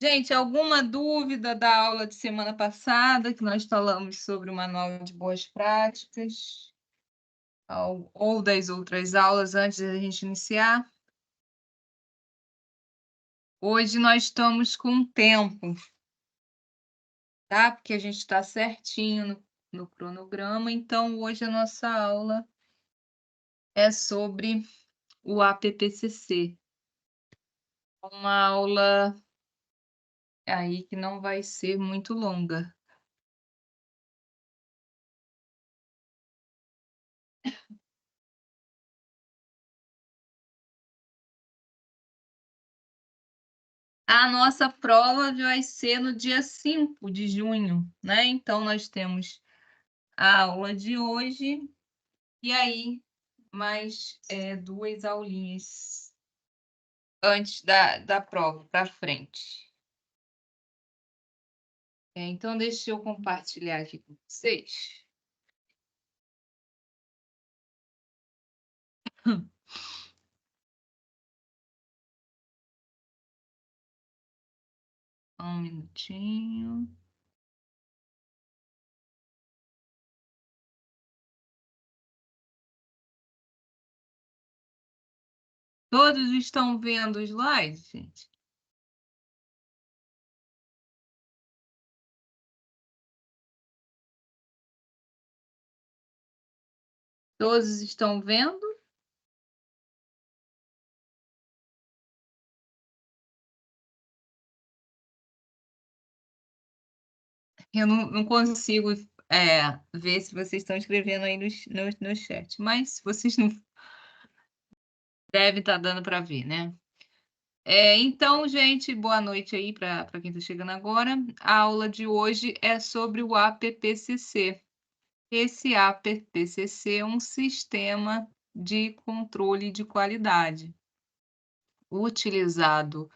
Gente, alguma dúvida da aula de semana passada, que nós falamos sobre o Manual de Boas Práticas? Ou das outras aulas antes da gente iniciar? Hoje nós estamos com tempo, tá? Porque a gente está certinho no cronograma, então hoje a nossa aula é sobre o APPCC. Uma aula aí que não vai ser muito longa. A nossa prova vai ser no dia 5 de junho, né? Então, nós temos a aula de hoje e aí mais 2 aulinhas antes da prova, para frente. Então, deixa eu compartilhar aqui com vocês. Um minutinho. Todos estão vendo o slide, gente? Todos estão vendo? Eu não consigo ver se vocês estão escrevendo aí no chat, mas se vocês não deve estar dando para ver, né? Então, gente, boa noite aí para quem está chegando agora. A aula de hoje é sobre o APPCC. Esse APPCC é um sistema de controle de qualidade utilizado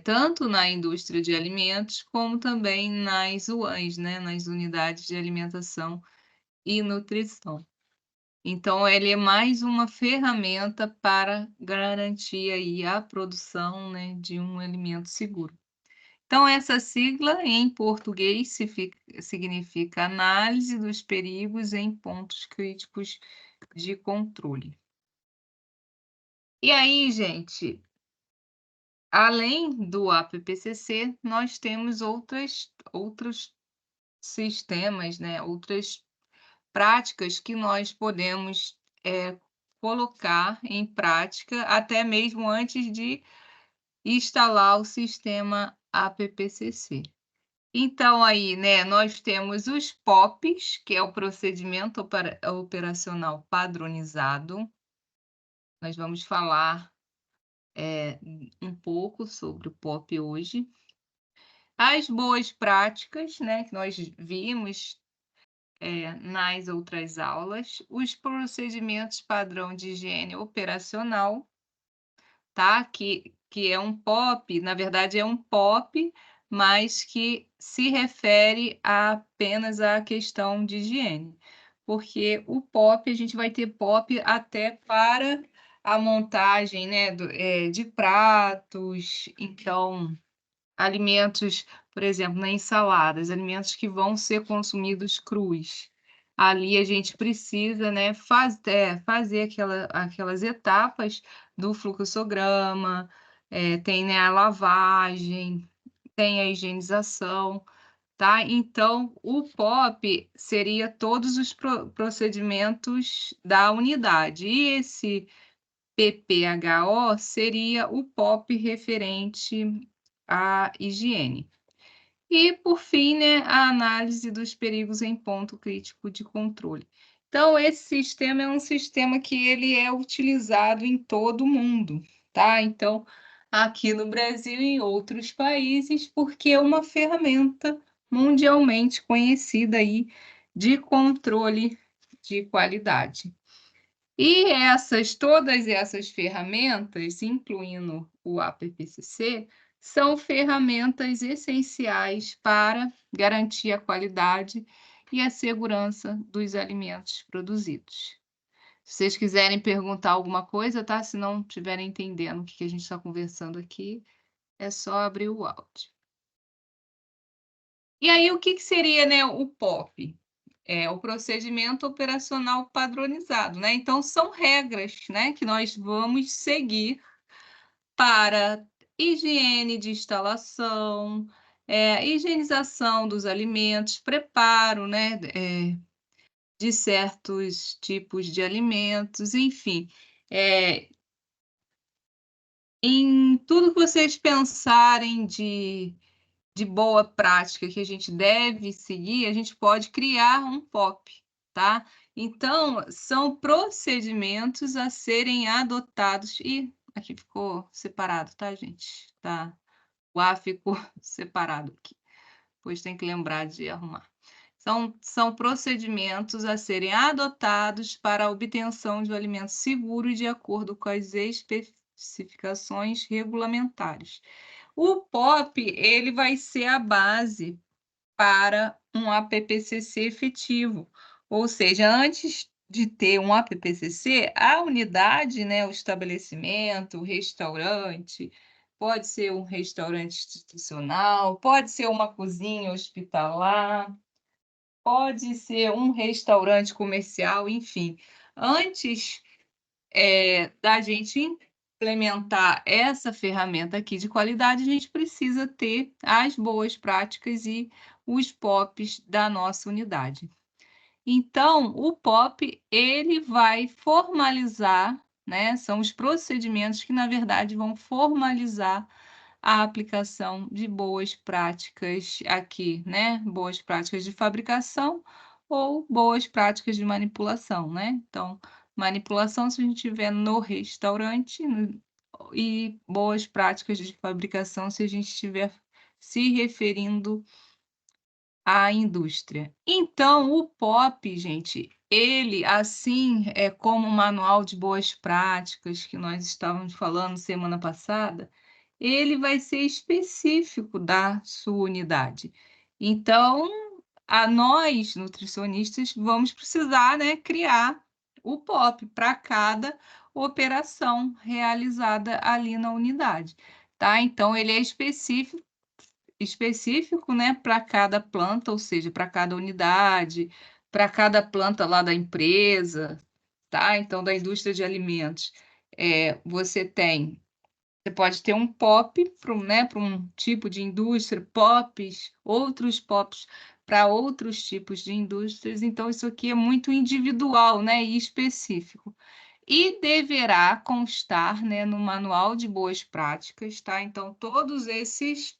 tanto na indústria de alimentos como também nas UANs, né, nas unidades de alimentação e nutrição. Então, ele é mais uma ferramenta para garantir aí a produção, né, de um alimento seguro. Então, essa sigla em português significa análise dos perigos em pontos críticos de controle. E aí, gente, além do APPCC, nós temos outros sistemas, né, outras práticas que nós podemos colocar em prática, até mesmo antes de instalar o sistema APPCC. Então, aí, né, nós temos os POPs, que é o Procedimento Operacional Padronizado. Nós vamos falar um pouco sobre o POP hoje. As boas práticas, né, que nós vimos nas outras aulas, os procedimentos padrão de higiene operacional, tá? Que é um POP, na verdade é um POP, mas que se refere apenas à questão de higiene, porque o POP, a gente vai ter POP até para a montagem, né, de pratos, então alimentos, por exemplo, na ensaladas, alimentos que vão ser consumidos crus. Ali a gente precisa, né, fazer aquelas etapas do fluxograma, tem, né, a lavagem, tem a higienização, tá? Então, o POP seria todos os procedimentos da unidade, e esse PPHO seria o POP referente à higiene. E, por fim, né, a análise dos perigos em ponto crítico de controle. Então, esse sistema é um sistema que ele é utilizado em todo o mundo, tá? Então, aqui no Brasil e em outros países, porque é uma ferramenta mundialmente conhecida aí de controle de qualidade. E todas essas ferramentas, incluindo o APPCC, são ferramentas essenciais para garantir a qualidade e a segurança dos alimentos produzidos. Se vocês quiserem perguntar alguma coisa, tá? Se não estiverem entendendo o que a gente está conversando aqui, é só abrir o áudio. E aí, o que seria, né, o POP? É o procedimento operacional padronizado, né? Então, são regras, né, que nós vamos seguir para higiene de instalação, higienização dos alimentos, preparo, né, de certos tipos de alimentos, enfim. Em tudo que vocês pensarem de boa prática que a gente deve seguir, a gente pode criar um POP, tá? Então, são procedimentos a serem adotados. E aqui ficou separado, tá, gente? Tá. O A ficou separado aqui, pois tem que lembrar de arrumar. São procedimentos a serem adotados para a obtenção de um alimento seguro e de acordo com as especificações regulamentares. O POP, ele vai ser a base para um APPCC efetivo, ou seja, antes de ter um APPCC, a unidade, né, o estabelecimento, o restaurante, pode ser um restaurante institucional, pode ser uma cozinha hospitalar, pode ser um restaurante comercial, enfim. Antes da gente implementar essa ferramenta aqui de qualidade, a gente precisa ter as boas práticas e os POPs da nossa unidade. Então, o POP, ele vai formalizar, né? São os procedimentos que, na verdade, vão formalizar a aplicação de boas práticas aqui, né? Boas práticas de fabricação ou boas práticas de manipulação, né? Então, manipulação se a gente tiver no restaurante e boas práticas de fabricação se a gente estiver se referindo à indústria. Então, o POP, gente, ele, assim como o Manual de Boas Práticas que nós estávamos falando semana passada, ele vai ser específico da sua unidade. Então, nós, nutricionistas, vamos precisar, né, criar o POP para cada operação realizada ali na unidade, tá? Então, ele é específico, né, para cada planta, ou seja, para cada unidade, para cada planta lá da empresa, tá? Então, da indústria de alimentos, você pode ter um POP para né, um tipo de indústria, POPs, outros POPs para outros tipos de indústrias. Então, isso aqui é muito individual, né, e específico. E deverá constar, né, no manual de boas práticas, tá? Então, todos esses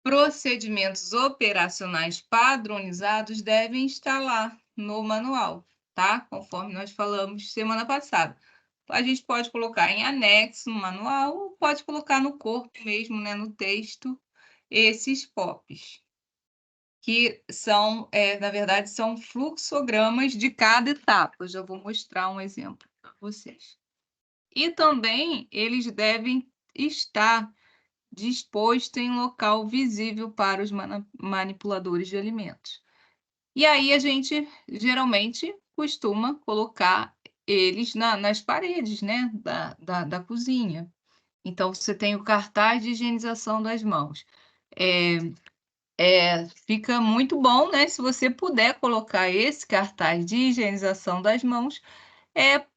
procedimentos operacionais padronizados devem estar lá no manual, tá? Conforme nós falamos semana passada. A gente pode colocar em anexo no manual, ou pode colocar no corpo mesmo, né, no texto, esses POPs, que são, na verdade, são fluxogramas de cada etapa. Eu já vou mostrar um exemplo para vocês. E também eles devem estar disposto em local visível para os manipuladores de alimentos. E aí a gente geralmente costuma colocar eles nas paredes, né, da cozinha. Então, você tem o cartaz de higienização das mãos. Fica muito bom, né, se você puder colocar esse cartaz de higienização das mãos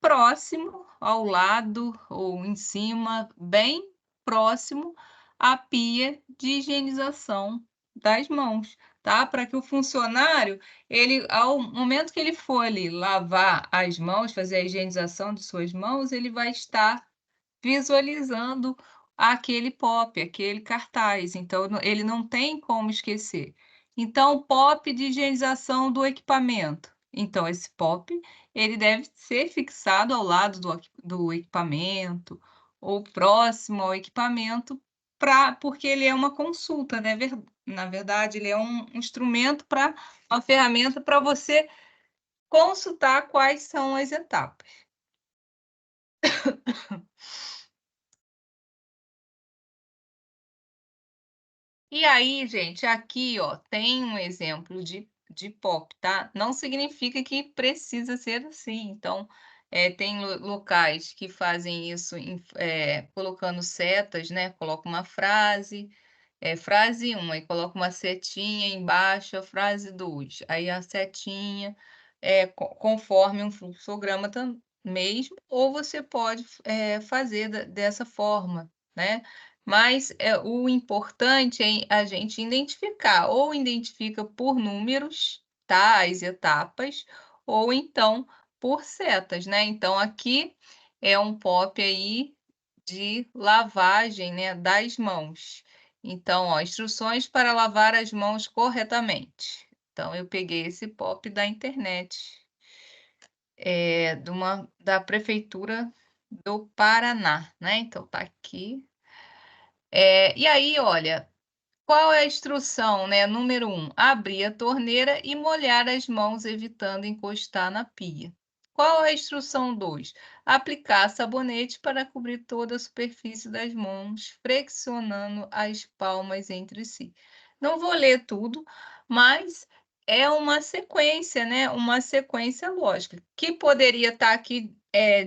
próximo, ao lado ou em cima, bem próximo à pia de higienização das mãos, tá? Para que o funcionário, ele, ao momento que ele for ali lavar as mãos, fazer a higienização de suas mãos, ele vai estar visualizando aquele POP, aquele cartaz. Então, ele não tem como esquecer. Então, POP de higienização do equipamento. Então, esse POP, ele deve ser fixado ao lado do equipamento ou próximo ao equipamento, porque ele é uma consulta, né? Na verdade, ele é um instrumento uma ferramenta para você consultar quais são as etapas. E aí, gente, aqui, ó, tem um exemplo de POP, tá? Não significa que precisa ser assim. Então, tem locais que fazem isso colocando setas, né? Coloca uma frase. frase 1, aí coloca uma setinha embaixo, a frase 2, aí a setinha, conforme um fluxograma mesmo, ou você pode fazer dessa forma, né. Mas, o importante é a gente identificar, ou identifica por números, tá, as etapas, ou então por setas, né. Então aqui é um POP aí de lavagem, né, das mãos. Então, ó, instruções para lavar as mãos corretamente. Então, eu peguei esse POP da internet, da prefeitura do Paraná, né? Então, tá aqui. E aí, olha, qual é a instrução, né? Número 1, abrir a torneira e molhar as mãos, evitando encostar na pia. Qual é a instrução 2? Aplicar sabonete para cobrir toda a superfície das mãos, flexionando as palmas entre si. Não vou ler tudo, mas é uma sequência, né? Uma sequência lógica, que poderia estar aqui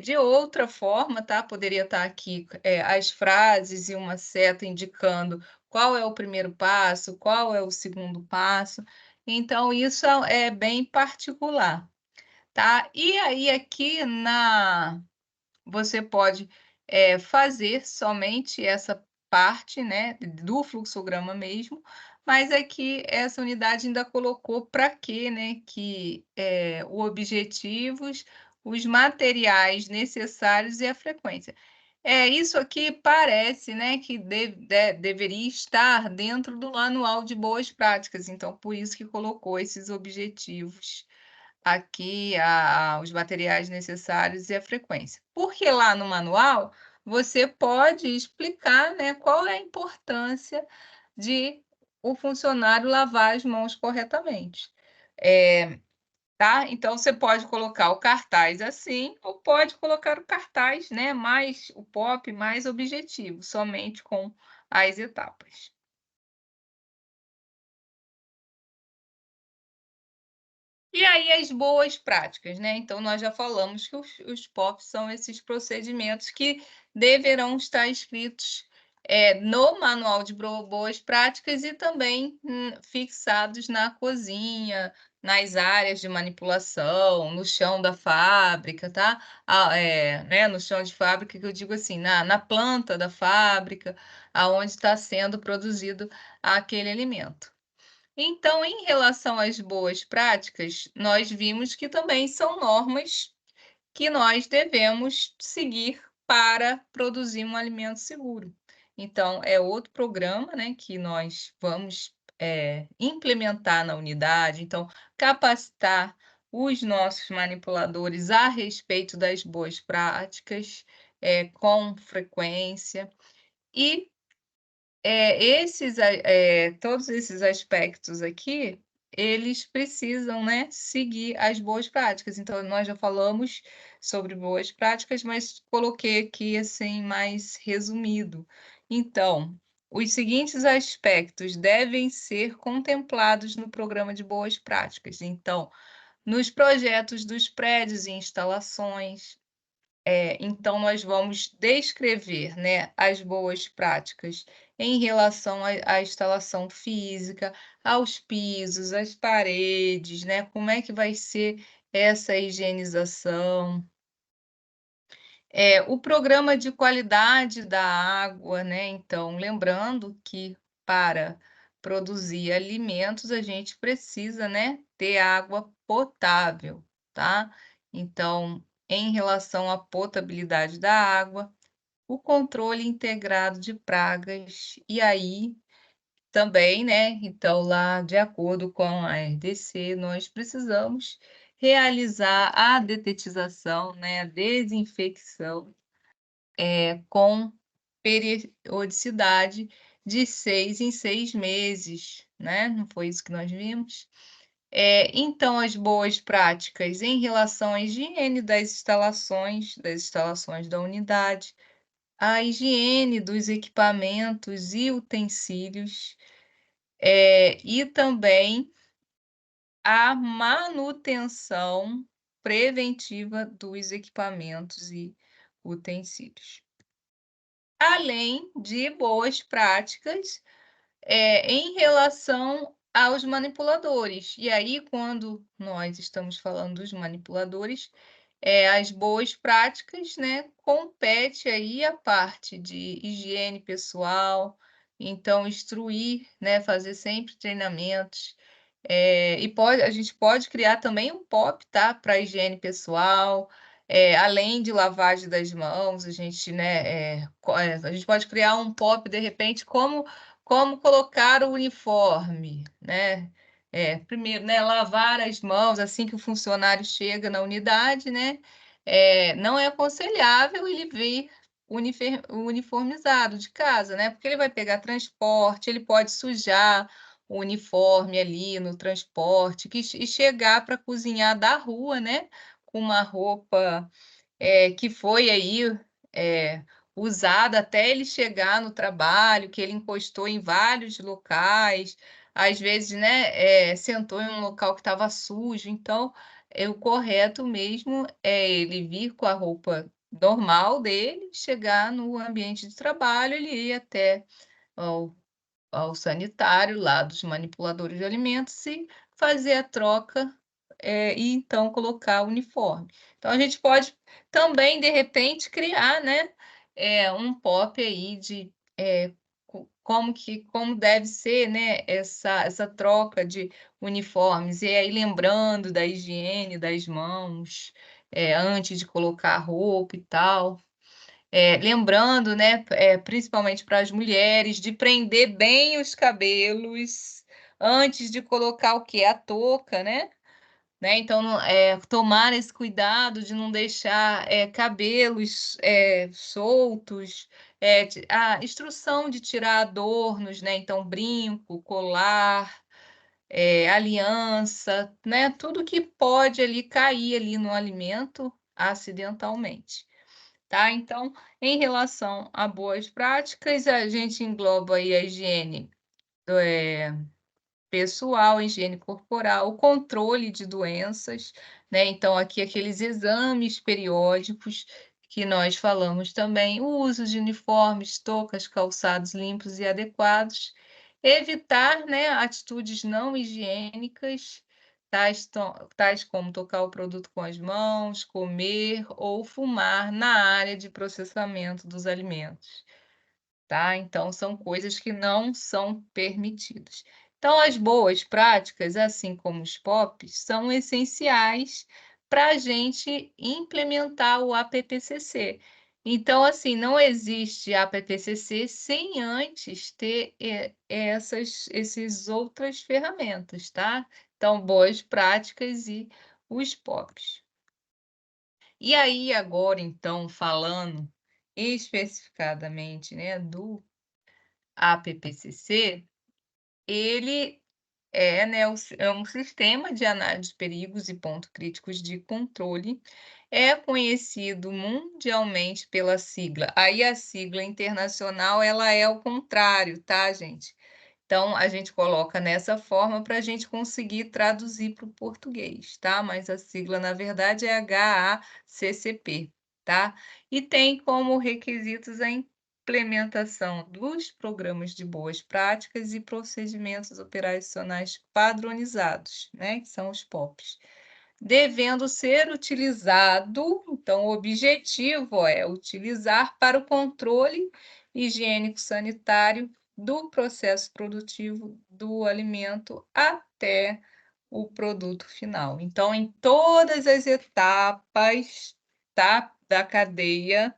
de outra forma, tá? Poderia estar aqui as frases e uma seta indicando qual é o primeiro passo, qual é o segundo passo. Então, isso é bem particular, tá? E aí, aqui você pode fazer somente essa parte, né, do fluxograma mesmo, mas aqui essa unidade ainda colocou para quê, né? Que o objetivos, os materiais necessários e a frequência. Isso aqui parece, né, que deveria estar dentro do manual de boas práticas, então por isso que colocou esses objetivos aqui, os materiais necessários e a frequência. Porque lá no manual, você pode explicar, né, qual é a importância de o funcionário lavar as mãos corretamente. Eh Tá? Então você pode colocar o cartaz assim, ou pode colocar o cartaz, né, mais o POP mais objetivo, somente com as etapas. E aí as boas práticas, né, então nós já falamos que os POPs são esses procedimentos que deverão estar escritos, no manual de boas práticas e também, fixados na cozinha, nas áreas de manipulação, no chão da fábrica, tá. Né, no chão de fábrica que eu digo assim, na planta da fábrica, aonde está sendo produzido aquele alimento. Então, em relação às boas práticas, nós vimos que também são normas que nós devemos seguir para produzir um alimento seguro. Então, é outro programa, né, que nós vamos, implementar na unidade. Então, capacitar os nossos manipuladores a respeito das boas práticas, com frequência e todos esses aspectos aqui, eles precisam, né, seguir as boas práticas. Então, nós já falamos sobre boas práticas, mas coloquei aqui, assim, mais resumido. Então, os seguintes aspectos devem ser contemplados no programa de boas práticas. Então, nos projetos dos prédios e instalações, então nós vamos descrever, né, as boas práticas em relação à instalação física, aos pisos, às paredes, né, como é que vai ser essa higienização. O programa de qualidade da água, né, então lembrando que para produzir alimentos a gente precisa, né, ter água potável, tá. Então, em relação à potabilidade da água, o controle integrado de pragas, e aí também, né, então lá de acordo com a RDC, nós precisamos realizar a detetização, né, a desinfecção com periodicidade de 6 em 6 meses, né, não foi isso que nós vimos? Então as boas práticas em relação à higiene das instalações da unidade, a higiene dos equipamentos e utensílios, e também a manutenção preventiva dos equipamentos e utensílios. Além de boas práticas, em relação aos manipuladores. E aí, quando nós estamos falando dos manipuladores, as boas práticas, né, compete aí a parte de higiene pessoal, então instruir, né, fazer sempre treinamentos, a gente pode criar também um POP, tá, para higiene pessoal, além de lavagem das mãos, a gente, né, a gente pode criar um POP, de repente, como colocar o uniforme, né. Primeiro, né, lavar as mãos assim que o funcionário chega na unidade, né, não é aconselhável ele vir uniformizado de casa, né, porque ele vai pegar transporte, ele pode sujar o uniforme ali no transporte, e chegar para cozinhar da rua, né, com uma roupa que foi aí, eh, usada até ele chegar no trabalho, que ele encostou em vários locais, às vezes, né, sentou em um local que estava sujo, então, o correto mesmo é ele vir com a roupa normal dele, chegar no ambiente de trabalho, ele ir até ao sanitário lá dos manipuladores de alimentos e fazer a troca, e então colocar o uniforme. Então a gente pode também, de repente, criar, né, um POP aí de, como deve ser, né, essa troca de uniformes, e aí lembrando da higiene das mãos, antes de colocar a roupa e tal. Lembrando, né, principalmente para as mulheres, de prender bem os cabelos antes de colocar o quê? A touca, né, então tomar esse cuidado de não deixar, cabelos, soltos, a instrução de tirar adornos, né, então brinco, colar, aliança, né, tudo que pode ali cair ali no alimento acidentalmente. Tá? Então, em relação a boas práticas, a gente engloba aí a higiene, pessoal, higiene corporal, o controle de doenças, né, então aqui aqueles exames periódicos que nós falamos também, o uso de uniformes, toucas, calçados limpos e adequados, evitar, né, atitudes não higiênicas, tais como tocar o produto com as mãos, comer ou fumar na área de processamento dos alimentos. Tá? Então são coisas que não são permitidas. Então as boas práticas, assim como os POPs, são essenciais para a gente implementar o APPCC. Então, assim, não existe APPCC sem antes ter essas outras ferramentas, tá? Então, boas práticas e os POPs. E aí, agora, então, falando especificadamente, né, do APPCC, ele né, é um sistema de análise de perigos e pontos críticos de controle, é conhecido mundialmente pela sigla. Aí a sigla internacional, ela é o contrário, tá, gente? Então, a gente coloca nessa forma para a gente conseguir traduzir para o português, tá? Mas a sigla, na verdade, é HACCP, tá? E tem como requisitos a implementação dos programas de boas práticas e procedimentos operacionais padronizados, né? Que são os POPs. Devendo ser utilizado, então, o objetivo é utilizar para o controle higiênico-sanitário do processo produtivo do alimento até o produto final. Então, em todas as etapas, tá, da cadeia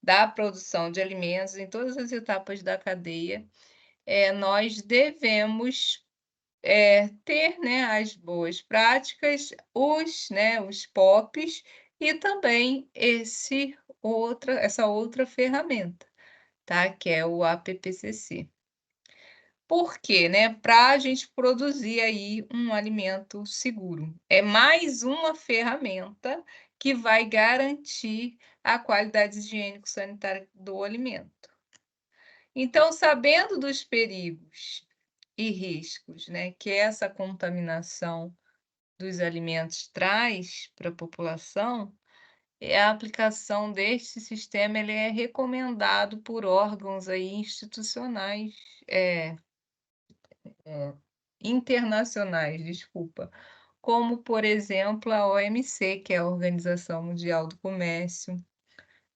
da produção de alimentos, em todas as etapas da cadeia, nós devemos ter, né, as boas práticas, os POPs e também essa outra ferramenta, tá, que é o APPCC. Por quê, né? Para a gente produzir aí um alimento seguro. É mais uma ferramenta que vai garantir a qualidade higiênico-sanitária do alimento. Então, sabendo dos perigos e riscos, né, que essa contaminação dos alimentos traz para a população, a aplicação deste sistema ele é recomendado por órgãos aí institucionais, internacionais, desculpa, como, por exemplo, a OMC, que é a Organização Mundial do Comércio,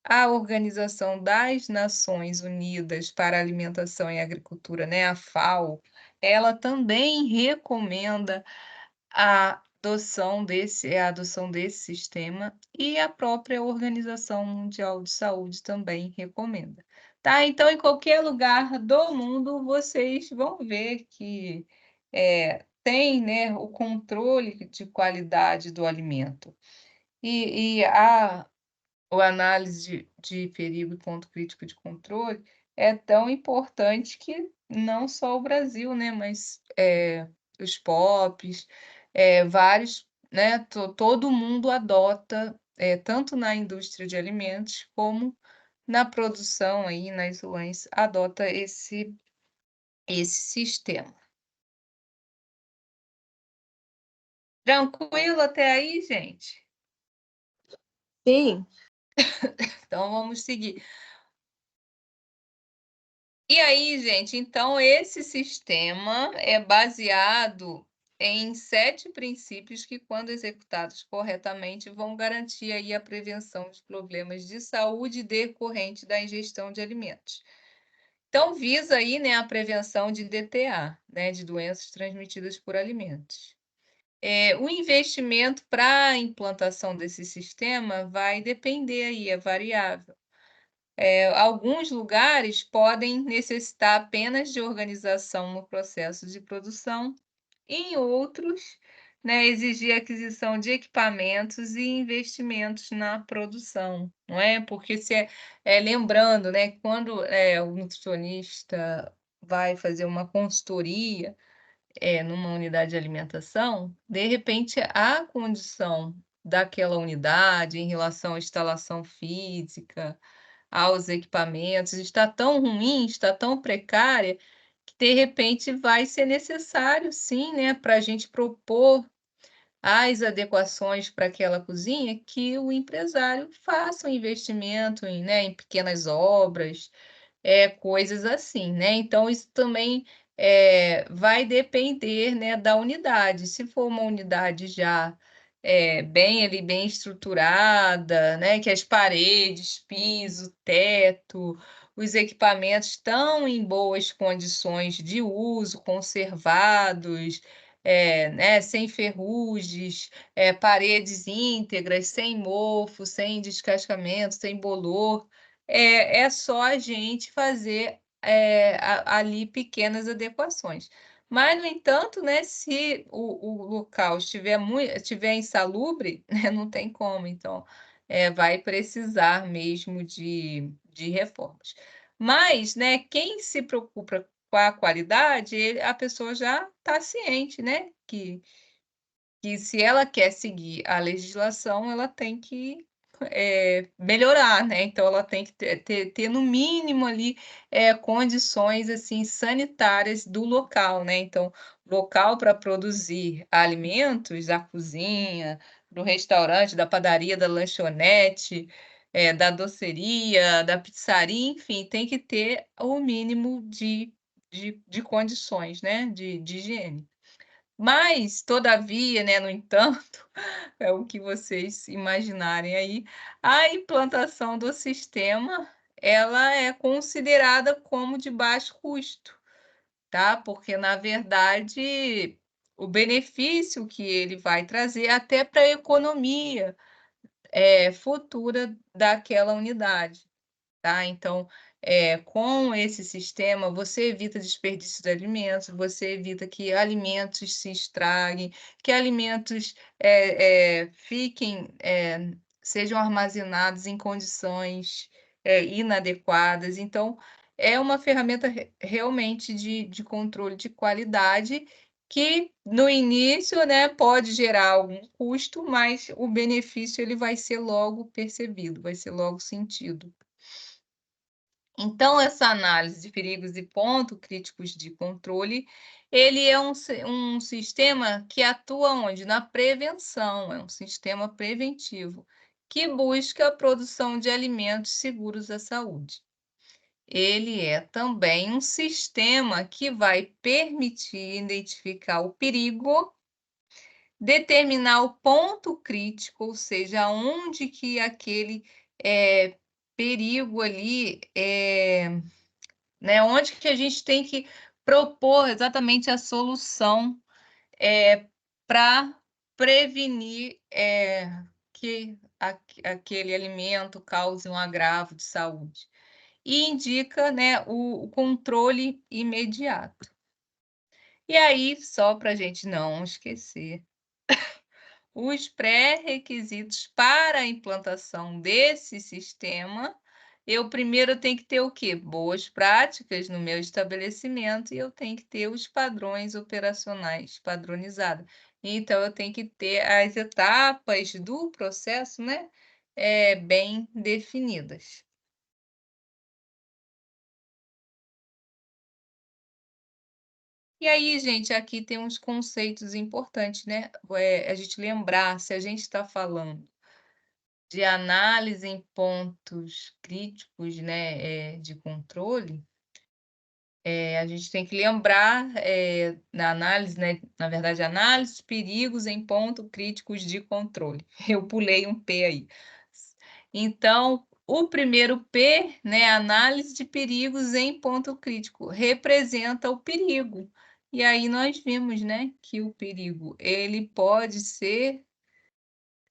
a Organização das Nações Unidas para a Alimentação e Agricultura, né, a FAO, ela também recomenda a adoção desse sistema, e a própria Organização Mundial de Saúde também recomenda, tá. Então em qualquer lugar do mundo vocês vão ver que, tem, né, o controle de qualidade do alimento. A o análise de perigo e ponto crítico de controle é tão importante que não só o Brasil, né, mas, os POPs, vários, né, todo mundo adota, tanto na indústria de alimentos como na produção aí, nas UANs, adota esse sistema. Tranquilo até aí, gente? Sim, Então vamos seguir. E aí, gente, então esse sistema é baseado em 7 princípios que, quando executados corretamente, vão garantir aí a prevenção de problemas de saúde decorrente da ingestão de alimentos. Então visa aí, né, a prevenção de DTA, né, de doenças transmitidas por alimentos. O investimento para a implantação desse sistema vai depender aí, é variável. Alguns lugares podem necessitar apenas de organização no processo de produção, em outros, né, exigir aquisição de equipamentos e investimentos na produção, não é? Porque lembrando, né, quando o nutricionista vai fazer uma consultoria, numa unidade de alimentação, de repente a condição daquela unidade em relação à instalação física, aos equipamentos, está tão ruim, está tão precária, que de repente vai ser necessário sim, né, para a gente propor as adequações para aquela cozinha, que o empresário faça um investimento em, né, em pequenas obras, coisas assim, né. Então isso também, vai depender, né, da unidade. Se for uma unidade já, bem ali, bem estruturada, né, que as paredes, piso, teto, os equipamentos estão em boas condições de uso, conservados, né, sem ferrugens, paredes íntegras, sem mofo, sem descascamento, sem bolor, é só a gente fazer, ali pequenas adequações. Mas, no entanto, né, se o local estiver insalubre, né, não tem como, então, vai precisar mesmo de reformas. Mas, né, quem se preocupa com a qualidade, a pessoa já está ciente, né, que se ela quer seguir a legislação, ela tem que, melhorar, né, então ela tem que ter no mínimo ali, condições, assim, sanitárias do local, né, então, local para produzir alimentos, a cozinha, do restaurante, da padaria, da lanchonete, da doceria, da pizzaria, enfim, tem que ter o mínimo de condições, né, de higiene. Mas, todavia, né, no entanto, é o que vocês imaginarem aí, a implantação do sistema, ela é considerada como de baixo custo, tá, porque na verdade, o benefício que ele vai trazer até para a economia, futura daquela unidade. Tá, então, com esse sistema, você evita desperdício de alimentos, você evita que alimentos se estraguem, que alimentos, sejam armazenados em condições, inadequadas. Então, é uma ferramenta realmente de controle de qualidade, que no início, né, pode gerar algum custo, mas o benefício ele vai ser logo percebido, vai ser logo sentido. Então, essa análise de perigos e pontos críticos de controle, ele é um sistema que atua onde? Na prevenção, é um sistema preventivo, que busca a produção de alimentos seguros à saúde. ele é também um sistema que vai permitir identificar o perigo, determinar o ponto crítico, ou seja, onde que aquele, perigo ali, né, onde que a gente tem que propor exatamente a solução, para prevenir, que aquele alimento cause um agravo de saúde. E indica, né, o controle imediato. E aí, só para a gente não esquecer, os pré-requisitos para a implantação desse sistema, eu primeiro tenho que ter o quê? Boas práticas no meu estabelecimento e eu tenho que ter os padrões operacionais padronizados. Então, eu tenho que ter as etapas do processo, né, bem definidas. E aí, gente, aqui tem uns conceitos importantes, né? A gente lembrar, se a gente está falando de análise em pontos críticos, né, de controle, a gente tem que lembrar, na análise, né, na verdade, análise de perigos em pontos críticos de controle. Eu pulei um P aí. Então, o primeiro P, né, análise de perigos em ponto crítico, representa o perigo. E aí nós vimos, né, que o perigo, ele pode ser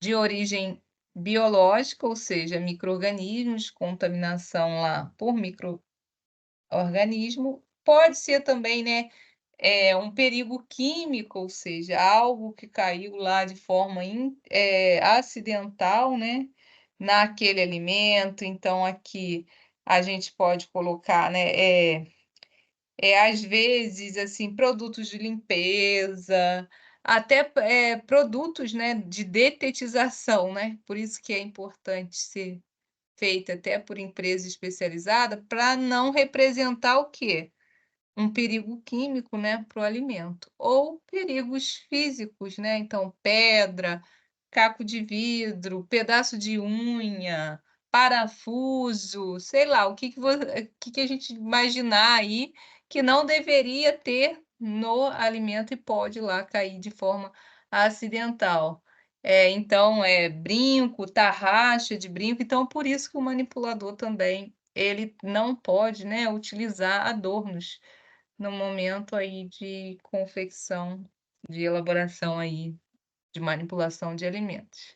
de origem biológica, ou seja, micro-organismos, contaminação lá por micro-organismo, pode ser também, né, um perigo químico, ou seja, algo que caiu lá de forma acidental, né, naquele alimento. Então aqui a gente pode colocar, né, às vezes, assim, produtos de limpeza, até, produtos, né, de detetização, né, por isso que é importante ser feita até por empresa especializada, para não representar o quê? Um perigo químico, né, para o alimento, ou perigos físicos, né, então pedra, caco de vidro, pedaço de unha, parafuso, sei lá, o que a gente imaginar aí que não deveria ter no alimento e pode lá cair de forma acidental. Então, brinco, tarraxa de brinco, então por isso que o manipulador também, ele não pode, né, utilizar adornos no momento aí de confecção, de elaboração aí, de manipulação de alimentos.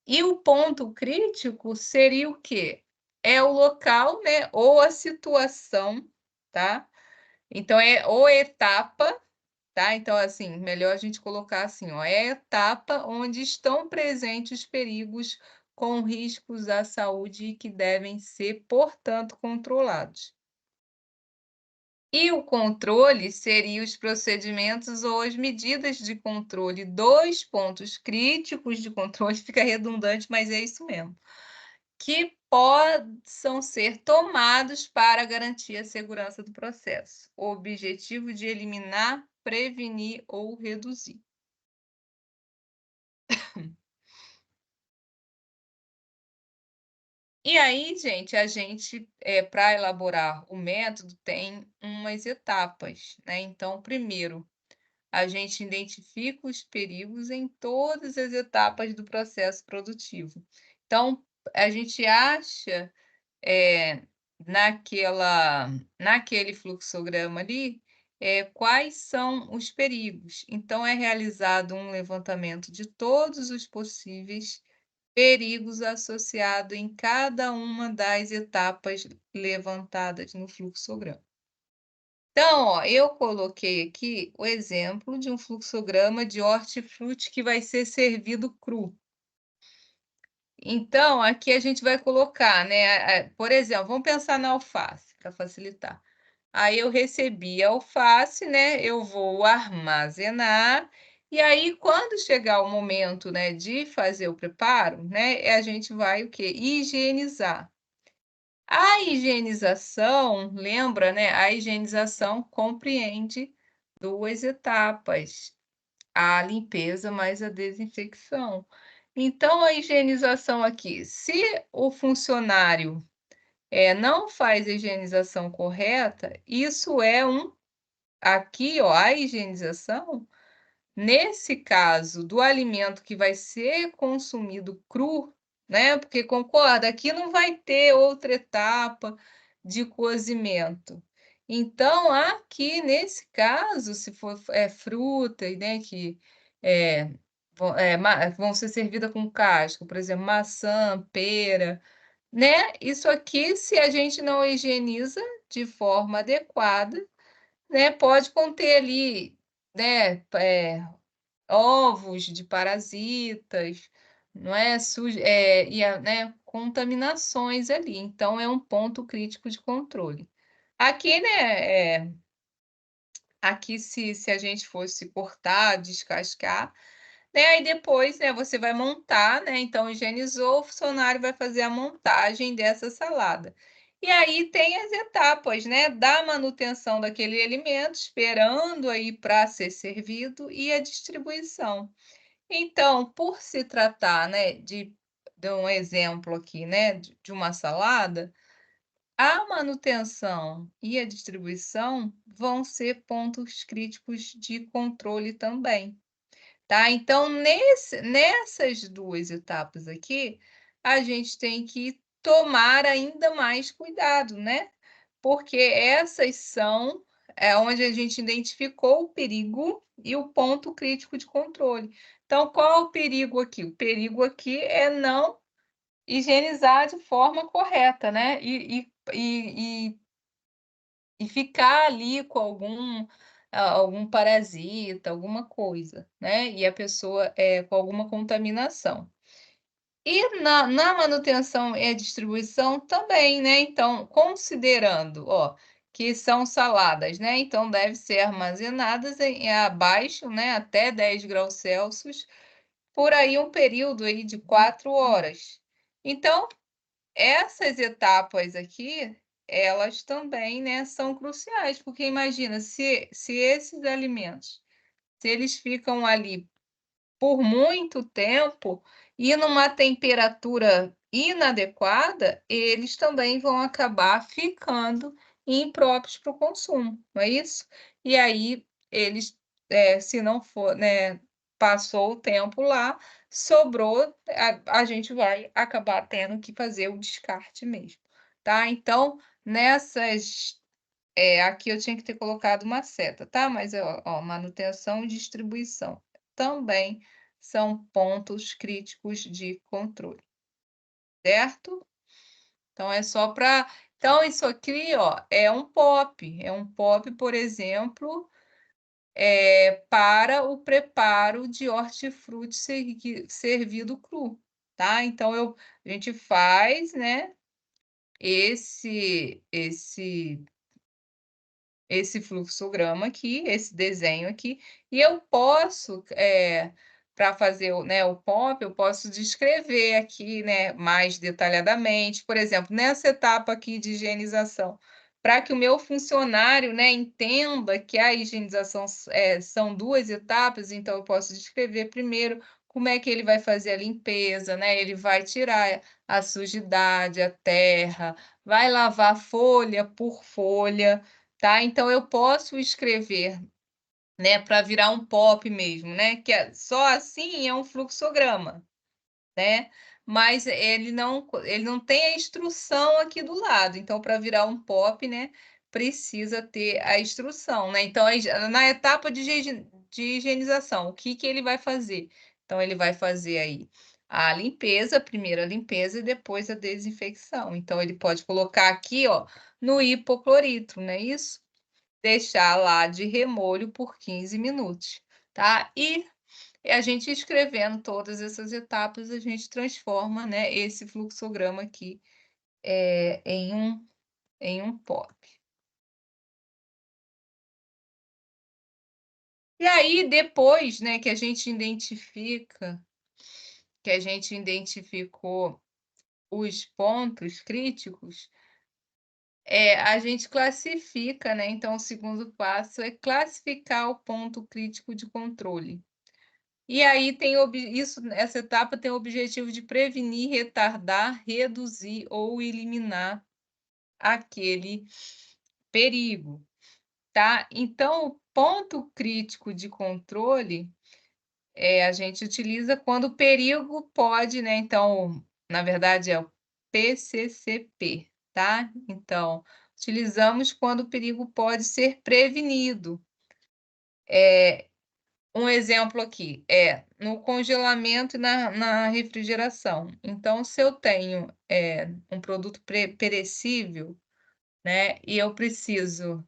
E o ponto crítico seria o quê? É o local, né, ou a situação, tá? Então ou etapa, tá? Então, assim, melhor a gente colocar assim, ó, é a etapa onde estão presentes os perigos com riscos à saúde que devem ser, portanto, controlados. E o controle seria os procedimentos ou as medidas de controle dos pontos críticos de controle, fica redundante, mas é isso mesmo, que possam ser tomados para garantir a segurança do processo. O objetivo de eliminar, prevenir ou reduzir. E aí, gente, para elaborar o método, tem umas etapas, né? Então, primeiro, a gente identifica os perigos em todas as etapas do processo produtivo. Então, a gente acha, naquele fluxograma ali, quais são os perigos. Então, é realizado um levantamento de todos os possíveis perigos associados em cada uma das etapas levantadas no fluxograma. Então, ó, eu coloquei aqui o exemplo de um fluxograma de hortifruti que vai ser servido cru. Então, aqui a gente vai colocar, né, por exemplo, vamos pensar na alface, para facilitar. Aí eu recebi a alface, né, eu vou armazenar, e aí quando chegar o momento, né, de fazer o preparo, né, a gente vai o quê? Higienizar. A higienização, lembra, né, a higienização compreende 2 etapas, a limpeza mais a desinfecção. Então a higienização aqui, se o funcionário não faz a higienização correta, isso é aqui, ó, a higienização, nesse caso do alimento que vai ser consumido cru, né, porque concorda, aqui não vai ter outra etapa de cozimento. Então, aqui nesse caso, se for fruta, né, que, vão ser servida com casca, por exemplo, maçã, pera, né, isso aqui, se a gente não higieniza de forma adequada, né, pode conter ali, né, ovos de parasitas, não é, né, contaminações ali, então é um ponto crítico de controle. Aqui, né, aqui se a gente fosse cortar, descascar, né, aí depois, né, você vai montar, né, então higienizou, o funcionário vai fazer a montagem dessa salada. E aí tem as etapas, né, da manutenção daquele alimento, esperando aí para ser servido, e a distribuição. Então, por se tratar, né, de um exemplo aqui, né, de uma salada, a manutenção e a distribuição vão ser pontos críticos de controle também. Tá, então nessas 2 etapas aqui, a gente tem que tomar ainda mais cuidado, né, porque essas são onde a gente identificou o perigo e o ponto crítico de controle. Então qual é o perigo aqui? O perigo aqui é não higienizar de forma correta, né, e ficar ali com algum parasita, alguma coisa, né, e a pessoa, com alguma contaminação. E na manutenção e distribuição também, né, então considerando, ó, que são saladas, né, então deve ser armazenadas abaixo, né, até 10 °C, por aí um período aí de 4 horas. Então essas etapas aqui, elas também, né, são cruciais, porque imagina, se esses alimentos, se eles ficam ali por muito tempo e numa temperatura inadequada, eles também vão acabar ficando impróprios para o consumo, não é isso? E aí eles, se não for, né, passou o tempo lá, sobrou, a gente vai acabar tendo que fazer o descarte mesmo, tá? Então, aqui eu tinha que ter colocado uma seta, tá? Mas ó, manutenção e distribuição também são pontos críticos de controle, certo? Então é só para então isso aqui, ó, é um POP, por exemplo, para o preparo de hortifruti servido cru, tá? Então a gente faz, né, esse fluxograma aqui, esse desenho aqui, e eu posso, para fazer o POP, eu posso descrever aqui, né, mais detalhadamente, por exemplo, nessa etapa aqui de higienização, para que o meu funcionário, né, entenda que a higienização são 2 etapas, então eu posso descrever primeiro como é que ele vai fazer a limpeza, né, ele vai tirar a sujidade, a terra, vai lavar folha por folha, tá, então eu posso escrever, né, para virar um POP mesmo, né, que só assim é um fluxograma, né, mas ele não tem a instrução aqui do lado, então para virar um POP, né, precisa ter a instrução, né, então aí na etapa de higienização, o que que ele vai fazer? Então ele vai fazer aí a limpeza, primeiro a limpeza e depois a desinfecção, então ele pode colocar aqui, ó, no hipoclorito, não é isso? Deixar lá de remolho por 15 minutos, tá? E a gente escrevendo todas essas etapas, a gente transforma, né, esse fluxograma aqui, em um POP. E aí depois, né, que a gente identificou os pontos críticos, a gente classifica, né, então o segundo passo é classificar o ponto crítico de controle. E aí essa etapa tem o objetivo de prevenir, retardar, reduzir ou eliminar aquele perigo, tá? Então, o ponto crítico de controle, a gente utiliza quando o perigo pode, né, então, na verdade é o PCCP, tá? Então, utilizamos quando o perigo pode ser prevenido. Um exemplo aqui é no congelamento e na refrigeração. Então, se eu tenho, um produto perecível, né, e eu preciso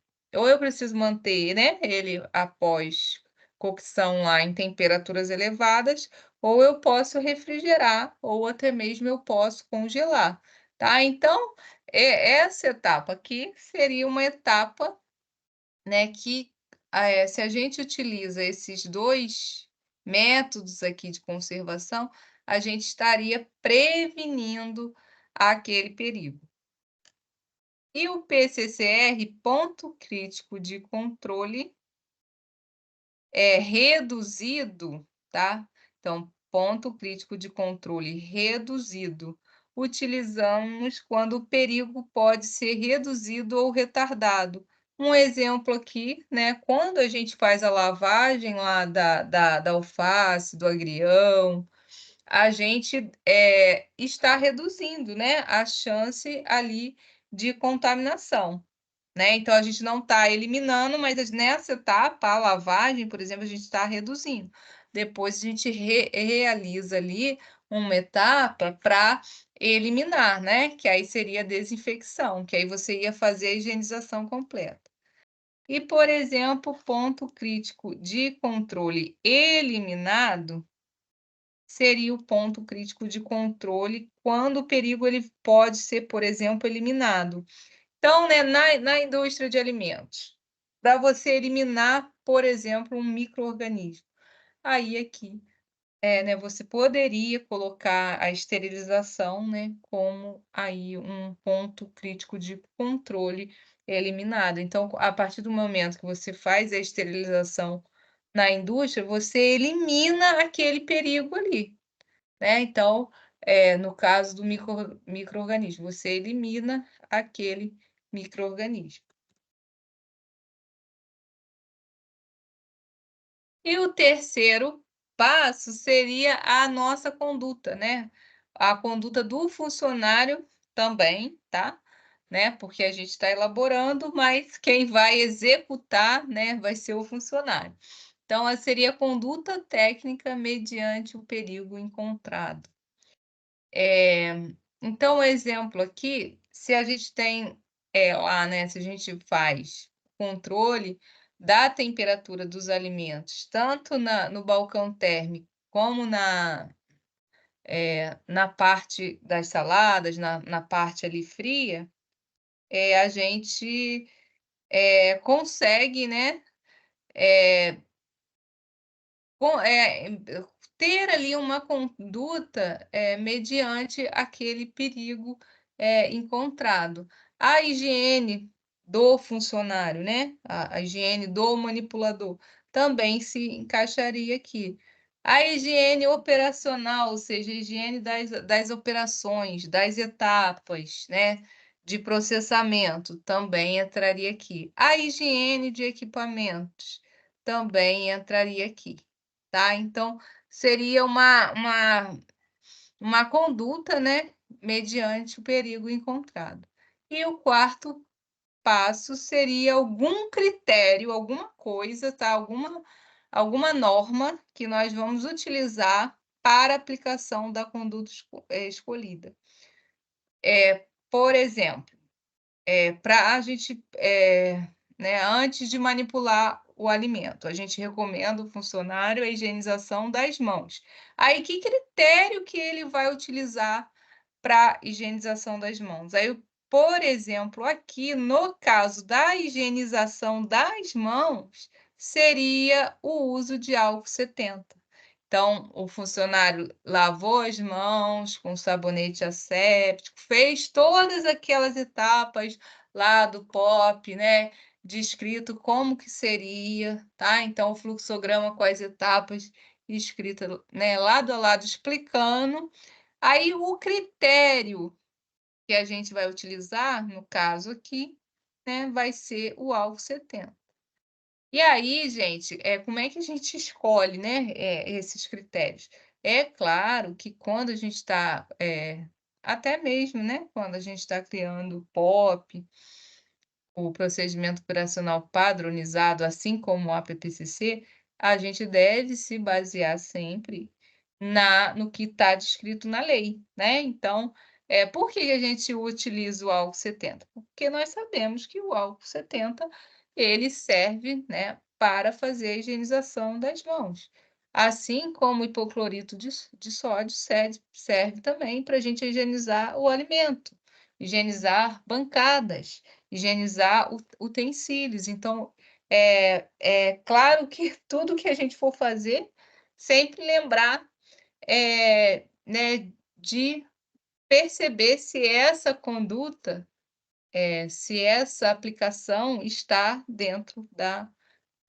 manter, né, ele após cocção lá em temperaturas elevadas, ou eu posso refrigerar, ou até mesmo eu posso congelar, tá. Então, essa etapa aqui seria uma etapa, né, que, se a gente utiliza esses 2 métodos aqui de conservação, a gente estaria prevenindo aquele perigo. E o PCCR, ponto crítico de controle, é reduzido, tá? Então, ponto crítico de controle reduzido, utilizamos quando o perigo pode ser reduzido ou retardado. Um exemplo aqui, né, quando a gente faz a lavagem lá da alface, do agrião, a gente, está reduzindo, né, a chance ali de contaminação, né. Então a gente não está eliminando, mas nessa etapa, a lavagem, por exemplo, a gente está reduzindo. Depois a gente realiza ali uma etapa para eliminar, né, que aí seria a desinfecção, que aí você ia fazer a higienização completa. E, por exemplo, ponto crítico de controle eliminado seria o ponto crítico de controle quando o perigo ele pode ser, por exemplo, eliminado. Então, né, na indústria de alimentos, para você eliminar, por exemplo, um micro-organismo, aí aqui, né, você poderia colocar a esterilização, né, como aí um ponto crítico de controle eliminado. Então, a partir do momento que você faz a esterilização na indústria, você elimina aquele perigo ali, né. Então, no caso do micro-organismo, você elimina aquele micro-organismo. E o terceiro passo seria a nossa conduta, né, a conduta do funcionário também, tá, né, porque a gente está elaborando, mas quem vai executar, né, vai ser o funcionário. Então, seria a conduta técnica mediante o perigo encontrado. Eh, então, o exemplo aqui, se a gente tem, lá, né, se a gente faz controle da temperatura dos alimentos, tanto no balcão térmico como na parte das saladas, na parte ali fria, a gente, consegue, né, eh ter ali uma conduta, mediante aquele perigo, encontrado. A higiene do funcionário, né, a higiene do manipulador, também se encaixaria aqui. A higiene operacional, ou seja, a higiene das operações, das etapas, né, de processamento, também entraria aqui. A higiene de equipamentos, também entraria aqui. Tá, então seria uma conduta, né, mediante o perigo encontrado. E o quarto passo seria algum critério, alguma coisa, tá, alguma norma que nós vamos utilizar para a aplicação da conduta escolhida. Por exemplo, para a gente, né, antes de manipular o alimento, a gente recomenda ao funcionário a higienização das mãos. Aí, que critério que ele vai utilizar para higienização das mãos? Aí, por exemplo, aqui no caso da higienização das mãos, seria o uso de álcool 70. Então, o funcionário lavou as mãos com sabonete asséptico, fez todas aquelas etapas lá do POP, né, descrito como que seria, tá? Então, o fluxograma com as etapas escrita, né, lado a lado explicando. Aí o critério que a gente vai utilizar, no caso aqui, né, vai ser o álcool 70. E aí, gente, como é que a gente escolhe, né, esses critérios? É claro que quando a gente está, até mesmo, né, quando a gente está criando POP, o procedimento operacional padronizado, assim como o APPCC, a gente deve se basear sempre no que está descrito na lei, né. Então, por que a gente utiliza o álcool 70? Porque nós sabemos que o álcool 70, ele serve, né, para fazer a higienização das mãos, assim como o hipoclorito de sódio serve também para a gente higienizar o alimento, higienizar bancadas, higienizar utensílios. Então, é claro que tudo que a gente for fazer, sempre lembrar, né, de perceber se essa conduta, se essa aplicação está dentro da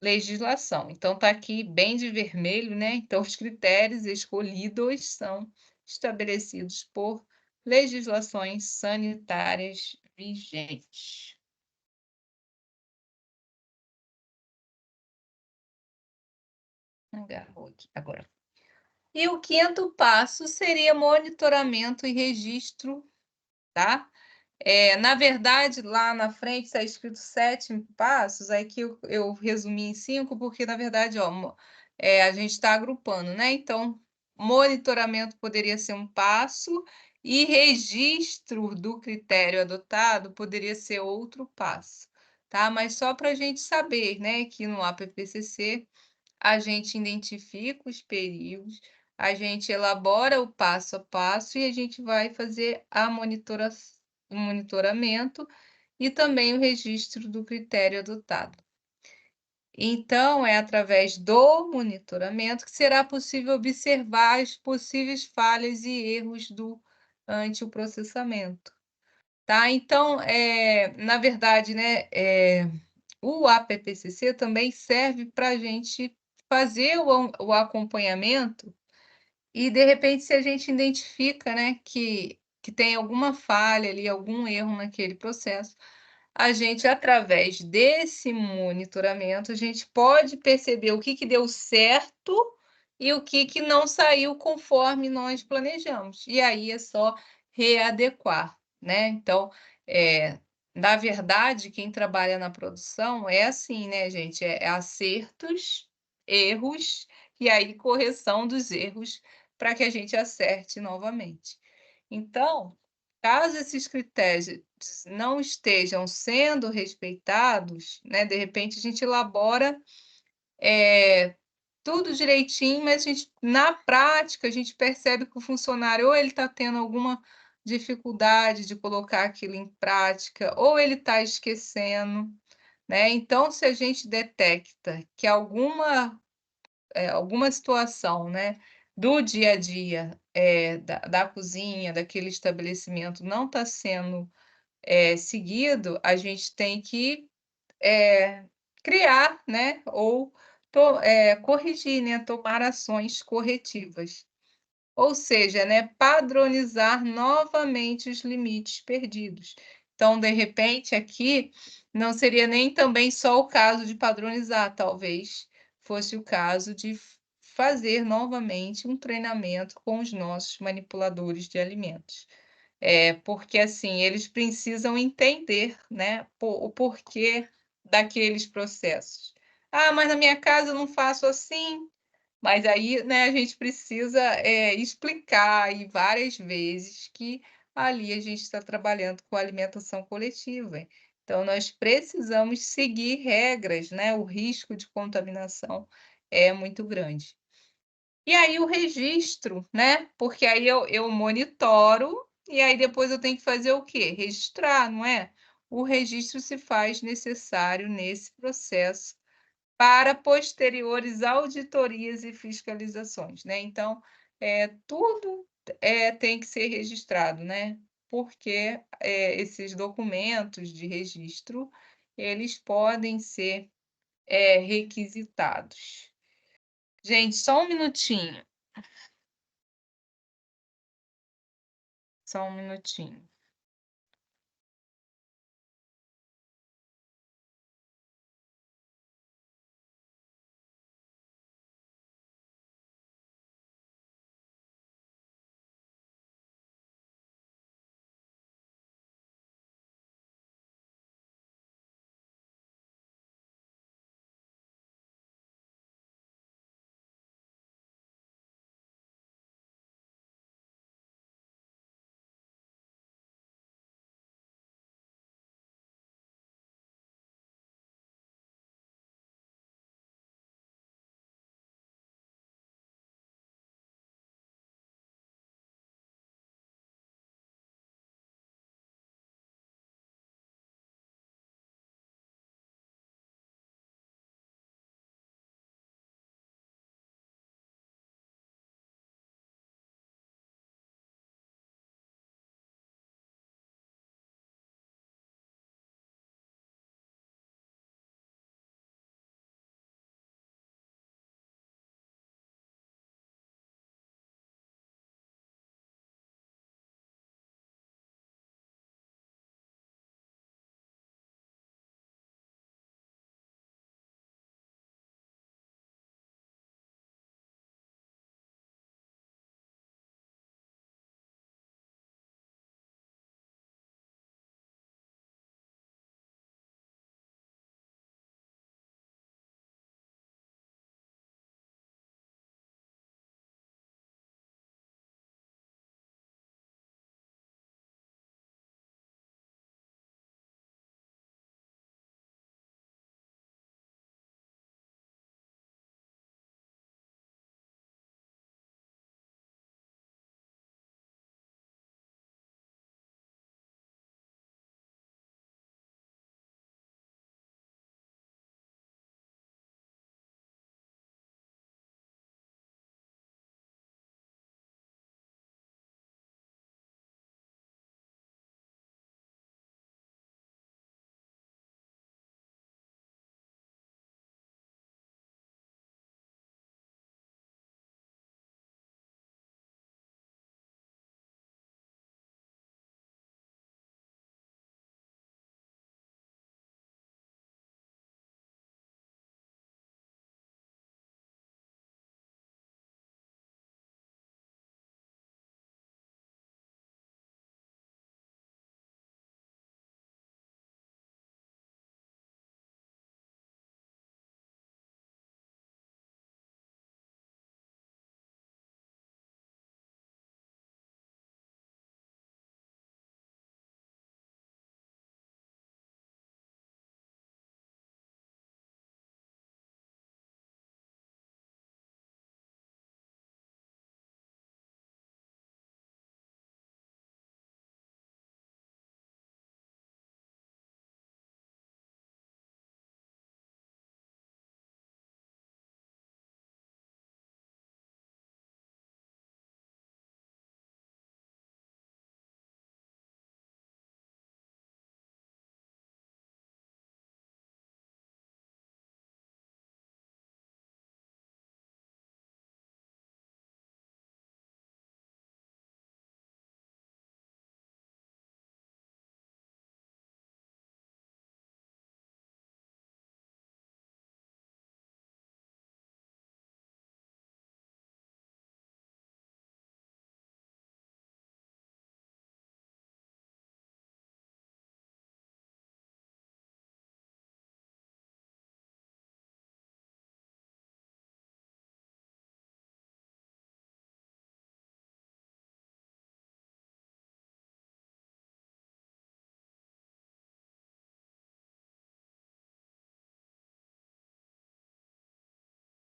legislação. Então está aqui bem de vermelho, né, então os critérios escolhidos são estabelecidos por legislações sanitárias vigentes. Agarrou aqui, agora. E o quinto passo seria monitoramento e registro, tá? Na verdade, lá na frente está escrito 7 passos, aí que eu resumi em 5, porque na verdade, ó, a gente está agrupando, né? Então, monitoramento poderia ser um passo e registro do critério adotado poderia ser outro passo, tá? Mas só para a gente saber, né, que no APPCC a gente identifica os perigos, a gente elabora o passo a passo e a gente vai fazer o monitoramento e também o registro do critério adotado. Então, é através do monitoramento que será possível observar as possíveis falhas e erros durante o processamento, tá? Então, na verdade, né, o APPCC também serve para a gente fazer o acompanhamento e, de repente, se a gente identifica, né, que tem alguma falha ali, algum erro naquele processo, a gente, através desse monitoramento, a gente pode perceber o que deu certo e o que não saiu conforme nós planejamos. E aí é só readequar, né. Então, na verdade, quem trabalha na produção é assim, né, gente, é acertos, erros e aí correção dos erros para que a gente acerte novamente. Então, caso esses critérios não estejam sendo respeitados, né, de repente a gente elabora, tudo direitinho, mas a gente na prática, a gente percebe que o funcionário ou ele está tendo alguma dificuldade de colocar aquilo em prática, ou ele está esquecendo, né. Então, se a gente detecta que alguma situação, né, do dia a dia, da cozinha, daquele estabelecimento não está sendo, seguido, a gente tem que, criar, né, ou corrigir, né, tomar ações corretivas. Ou seja, né, padronizar novamente os limites perdidos. Então, de repente, aqui não seria nem também só o caso de padronizar, talvez fosse o caso de fazer novamente um treinamento com os nossos manipuladores de alimentos. Porque assim, eles precisam entender, né, o porquê daqueles processos. "Ah, mas na minha casa eu não faço assim", mas aí, né, a gente precisa, explicar aí várias vezes que ali a gente está trabalhando com alimentação coletiva. Então nós precisamos seguir regras, né, o risco de contaminação é muito grande. E aí o registro, né, porque aí eu monitoro, e aí depois eu tenho que fazer o quê? Registrar, não é? O registro se faz necessário nesse processo para posteriores auditorias e fiscalizações, né. Então, tudo, tem que ser registrado, né, porque, esses documentos de registro, eles podem ser, requisitados. Gente, só um minutinho, só um minutinho.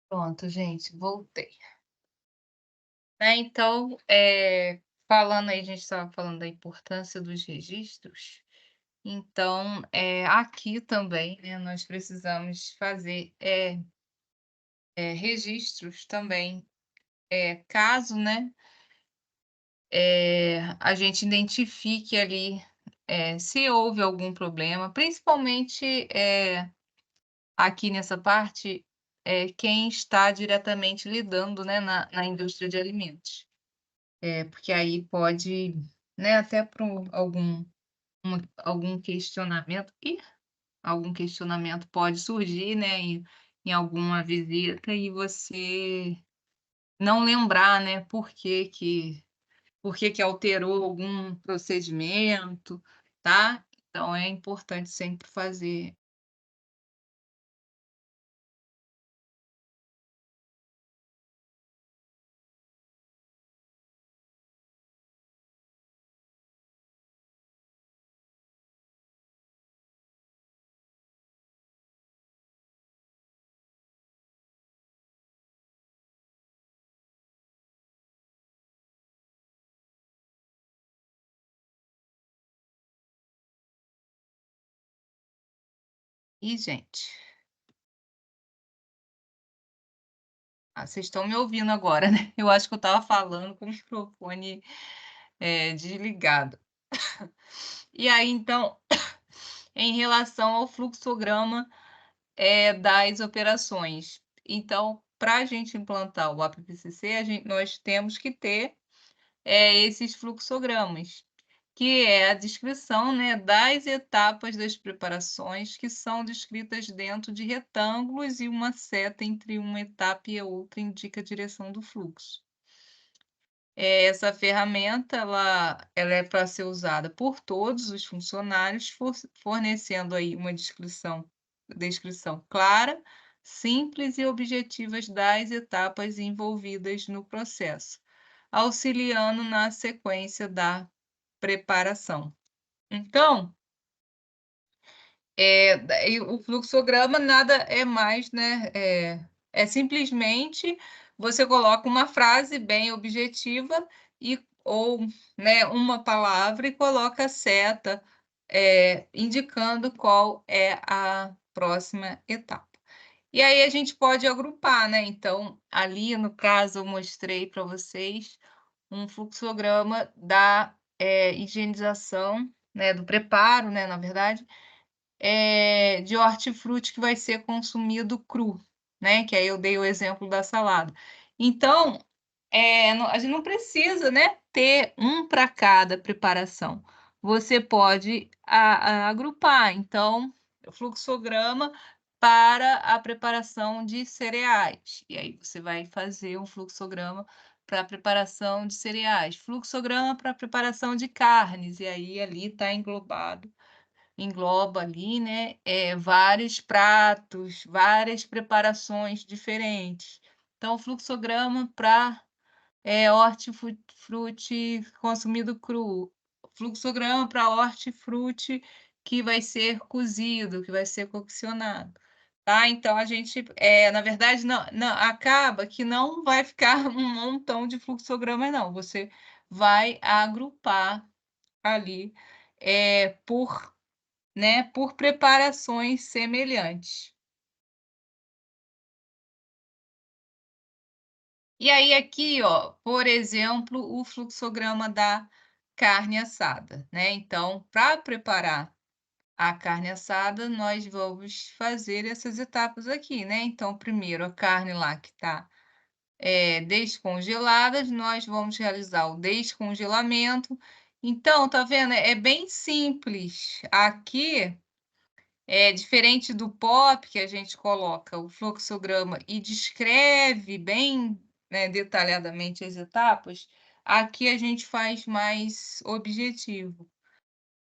Pronto, gente, voltei. Né, então, falando aí, a gente estava falando da importância dos registros, então, aqui também, né, nós precisamos fazer, registros também, caso, né, a gente identifique ali, se houve algum problema, principalmente, aqui nessa parte, quem está diretamente lidando, né, na indústria de alimentos. Porque aí pode, né, até para algum questionamento algum questionamento pode surgir, né, em alguma visita e você não lembrar, né, por que que alterou algum procedimento, tá. Então é importante sempre fazer. Ih, gente, vocês estão me ouvindo agora, né. Eu acho que eu estava falando com o microfone, desligado. E aí, então, em relação ao fluxograma, das operações. Então, para a gente implantar o APPCC, nós temos que ter, esses fluxogramas, que é a descrição, né, das etapas das preparações que são descritas dentro de retângulos e uma seta entre uma etapa e a outra indica a direção do fluxo. Essa ferramenta ela é para ser usada por todos os funcionários, fornecendo aí uma descrição clara, simples e objetivas das etapas envolvidas no processo, auxiliando na sequência da preparação. Então, daí o fluxograma nada é mais, né, é simplesmente você coloca uma frase bem objetiva ou, né, uma palavra e coloca a seta, indicando qual é a próxima etapa. E aí a gente pode agrupar, né, então, ali no caso eu mostrei para vocês um fluxograma da, higienização, né, do preparo, né, na verdade, de hortifruti que vai ser consumido cru, né, que aí eu dei o exemplo da salada. Então, a gente não precisa, né, ter um para cada preparação. Você pode agrupar, então, o fluxograma para a preparação de cereais, e aí você vai fazer um fluxograma para a preparação de cereais, fluxograma para a preparação de carnes, e aí ali está engloba ali, né, vários pratos, várias preparações diferentes. Então, o fluxograma para, hortifruti consumido cru, fluxograma para hortifruti que vai ser cozido, que vai ser coccionado, tá. Então a gente, na verdade não acaba que não vai ficar um montão de fluxogramas não, você vai agrupar ali, por, né, por preparações semelhantes. E aí aqui, ó, por exemplo, o fluxograma da carne assada, né, então para preparar a carne assada, nós vamos fazer essas etapas aqui, né, então primeiro a carne lá que está, descongelada, nós vamos realizar o descongelamento. Então, tá vendo, é bem simples. Aqui é diferente do POP, que a gente coloca o fluxograma e descreve bem, né, detalhadamente as etapas, aqui a gente faz mais objetivo,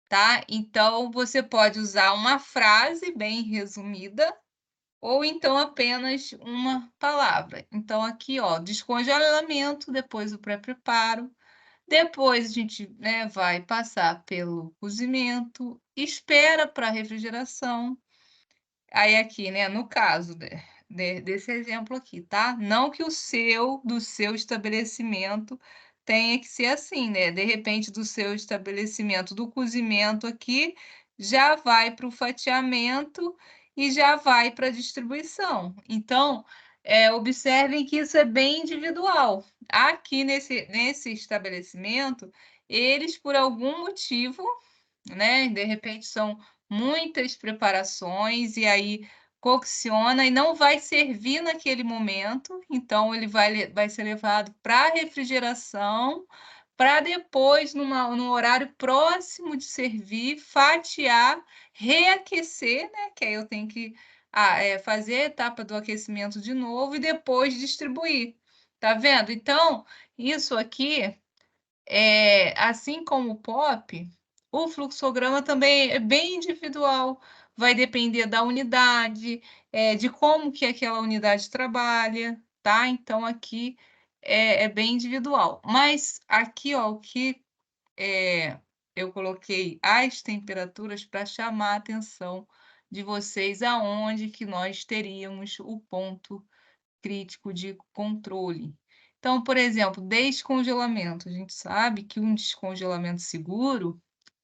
tá. Então você pode usar uma frase bem resumida ou então apenas uma palavra. Então aqui, ó, descongelamento, depois o pré-preparo, depois a gente, né, vai passar pelo cozimento, espera para refrigeração. Aí aqui, né, no caso, desse exemplo aqui, tá? Não que do seu estabelecimento tenha que ser assim, né? De repente, do seu estabelecimento, do cozimento aqui, já vai para o fatiamento e já vai para a distribuição. Então, observem que isso é bem individual. Aqui nesse estabelecimento, eles, por algum motivo, né? De repente são muitas preparações e aí cocciona e não vai servir naquele momento, então ele vai ser levado para refrigeração, para depois, num horário próximo de servir, fatiar, reaquecer, né? Que aí eu tenho que fazer a etapa do aquecimento de novo e depois distribuir. Tá vendo? Então, isso aqui assim como o POP, o fluxograma também é bem individual, vai depender da unidade, de como que aquela unidade trabalha, tá? Então, aqui é bem individual. Mas aqui, ó, o que eu coloquei as temperaturas para chamar a atenção de vocês aonde que nós teríamos o ponto crítico de controle. Então, por exemplo, descongelamento. A gente sabe que um descongelamento seguro,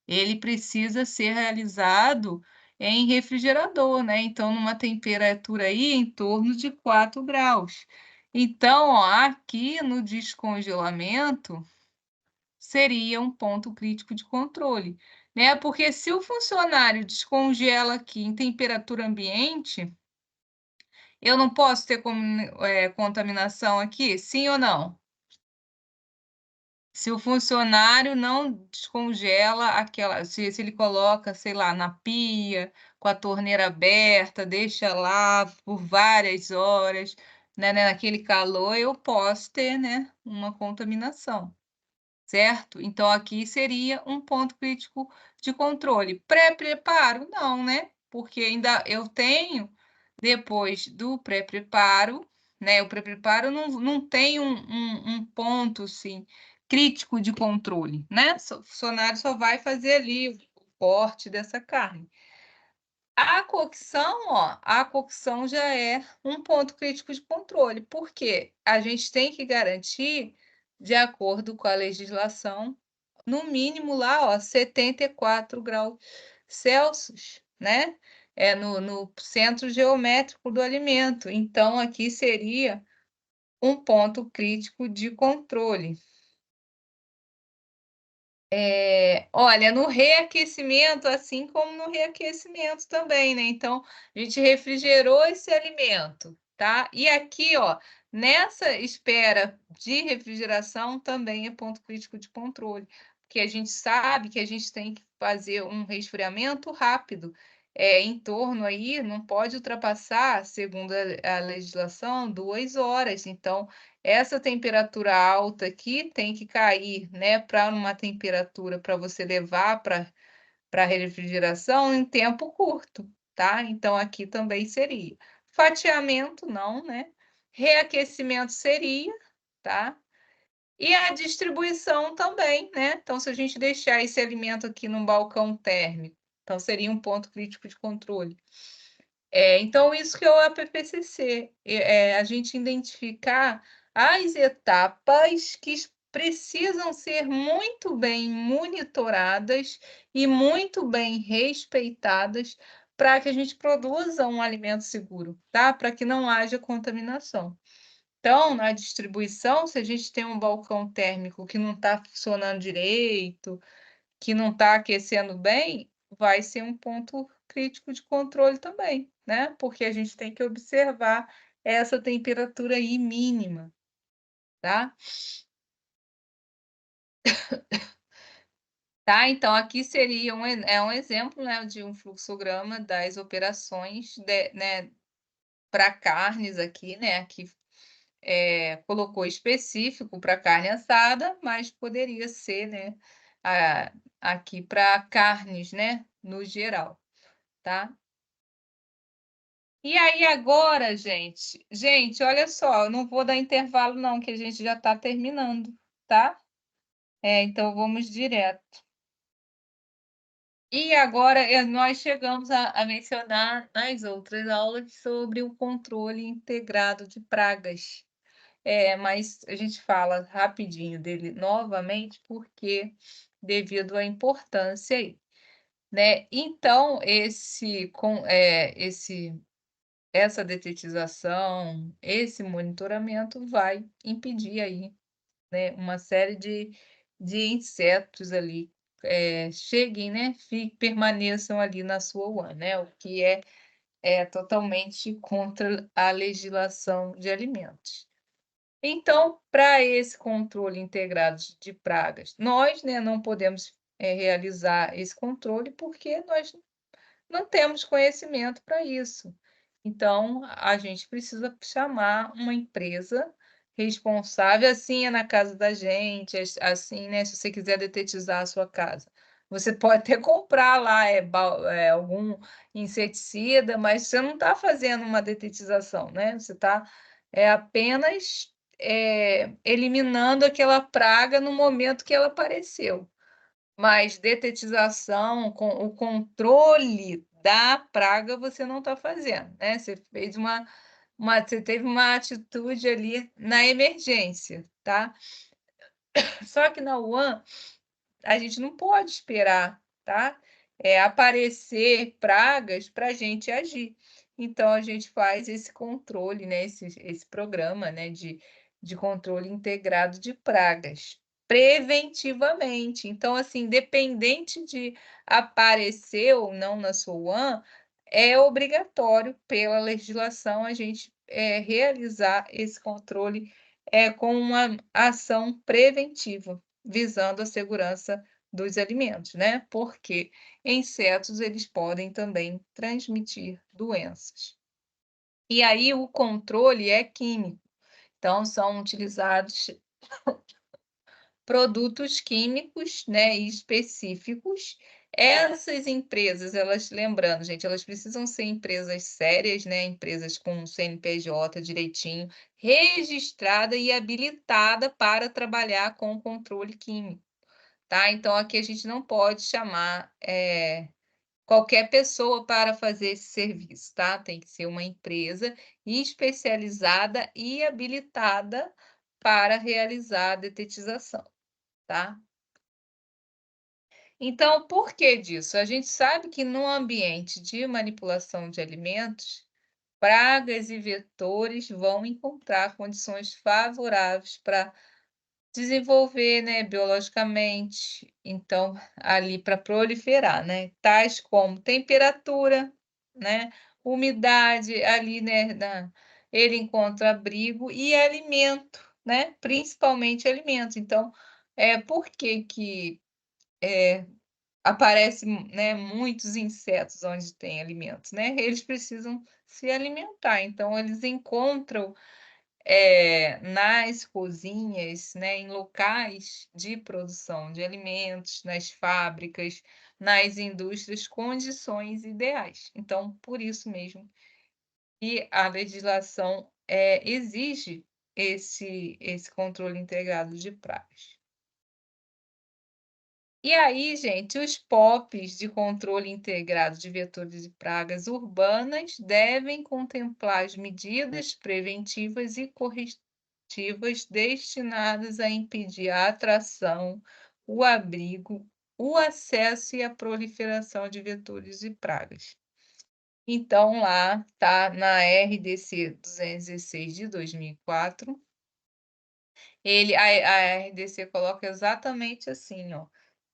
ele precisa ser realizado em refrigerador, né? Então, numa temperatura aí em torno de 4 graus. Então, ó, aqui no descongelamento, seria um ponto crítico de controle, né? Porque se o funcionário descongela aqui em temperatura ambiente, eu não posso ter contaminação aqui? Sim ou não? Se o funcionário não descongela se ele coloca, sei lá, na pia, com a torneira aberta, deixa lá por várias horas, né, naquele calor, eu posso ter, né, uma contaminação, certo? Então, aqui seria um ponto crítico de controle. Pré-preparo? Não, né? Porque ainda eu tenho, depois do pré-preparo, né? O pré-preparo não tem um ponto, assim, crítico de controle, né? O funcionário só vai fazer ali o corte dessa carne. A cocção, ó, a cocção já é um ponto crítico de controle, porque a gente tem que garantir, de acordo com a legislação, no mínimo lá, ó, 74 graus Celsius, né? É no centro geométrico do alimento. Então, aqui seria um ponto crítico de controle. Olha, no reaquecimento, assim como no reaquecimento também, né? Então, a gente refrigerou esse alimento, tá? E aqui, ó, nessa espera de refrigeração também é ponto crítico de controle, porque a gente sabe que a gente tem que fazer um resfriamento rápido, em torno aí, não pode ultrapassar, segundo a legislação, 2 horas. Então, essa temperatura alta aqui tem que cair, né, para uma temperatura para você levar para refrigeração em tempo curto, tá? Então, aqui também seria. Fatiamento, não, né? Reaquecimento seria, tá? E a distribuição também, né? Então, se a gente deixar esse alimento aqui num balcão térmico, então seria um ponto crítico de controle. Então, isso que é o APPCC, a gente identificar as etapas que precisam ser muito bem monitoradas e muito bem respeitadas para que a gente produza um alimento seguro, tá? Para que não haja contaminação. Então, na distribuição, se a gente tem um balcão térmico que não está funcionando direito, que não está aquecendo bem, vai ser um ponto crítico de controle também, né? Porque a gente tem que observar essa temperatura aí mínima, tá? Tá, então aqui seria um exemplo, né, de um fluxograma das operações, né, para carnes aqui, né? Aqui colocou específico para carne assada, mas poderia ser, né, aqui para carnes, né, no geral, tá? E aí agora, gente, olha só, eu não vou dar intervalo não, que a gente já está terminando, tá? Então vamos direto. E agora, nós chegamos a mencionar nas outras aulas sobre o controle integrado de pragas. Mas a gente fala rapidinho dele novamente, porque devido à importância aí, né. Então essa detetização, esse monitoramento vai impedir aí, né, uma série de insetos ali, cheguem, né, permaneçam ali na sua UAN, né, o que é totalmente contra a legislação de alimentos. Então, para esse controle integrado de pragas, nós, né, não podemos, realizar esse controle, porque nós não temos conhecimento para isso. Então, a gente precisa chamar uma empresa responsável, assim é na casa da gente, assim, né, se você quiser detetizar a sua casa. Você pode até comprar lá, algum inseticida, mas você não está fazendo uma detetização, né, você está, apenas, eliminando aquela praga no momento que ela apareceu. Mas detetização, com o controle da praga você não está fazendo, né, você fez você teve uma atitude ali na emergência, tá. Só que na UAN, a gente não pode esperar, tá, aparecer pragas para a gente agir. Então a gente faz esse controle, né, esse programa, né, de controle integrado de pragas, preventivamente. Então, assim, independente de aparecer ou não na sua UAN, é obrigatório pela legislação a gente, realizar esse controle, com uma ação preventiva, visando a segurança dos alimentos, né, porque insetos eles podem também transmitir doenças. E aí o controle é químico, então são utilizados produtos químicos, né, específicos. Essas empresas, elas lembrando, gente, elas precisam ser empresas sérias, né, empresas com CNPJ direitinho, registrada e habilitada para trabalhar com controle químico, tá. Então aqui a gente não pode chamar, qualquer pessoa para fazer esse serviço, tá. Tem que ser uma empresa especializada e habilitada para realizar a detetização, tá. Então, por que disso? A gente sabe que no ambiente de manipulação de alimentos, pragas e vetores vão encontrar condições favoráveis para desenvolver, né, biologicamente, então, ali para proliferar, né, tais como temperatura, né, umidade ali, né, ele encontra abrigo e alimento, né, principalmente alimento. Então, por que que, aparecem, né, muitos insetos onde tem alimentos, né? Eles precisam se alimentar, então eles encontram, nas cozinhas, né, em locais de produção de alimentos, nas fábricas, nas indústrias, condições ideais. Então, por isso mesmo que a legislação, exige esse controle integrado de pragas. E aí, gente, os POPs de controle integrado de vetores e pragas urbanas devem contemplar as medidas preventivas e corretivas destinadas a impedir a atração, o abrigo, o acesso e a proliferação de vetores e pragas. Então, lá tá na RDC 216 de 2004, a RDC coloca exatamente assim, ó,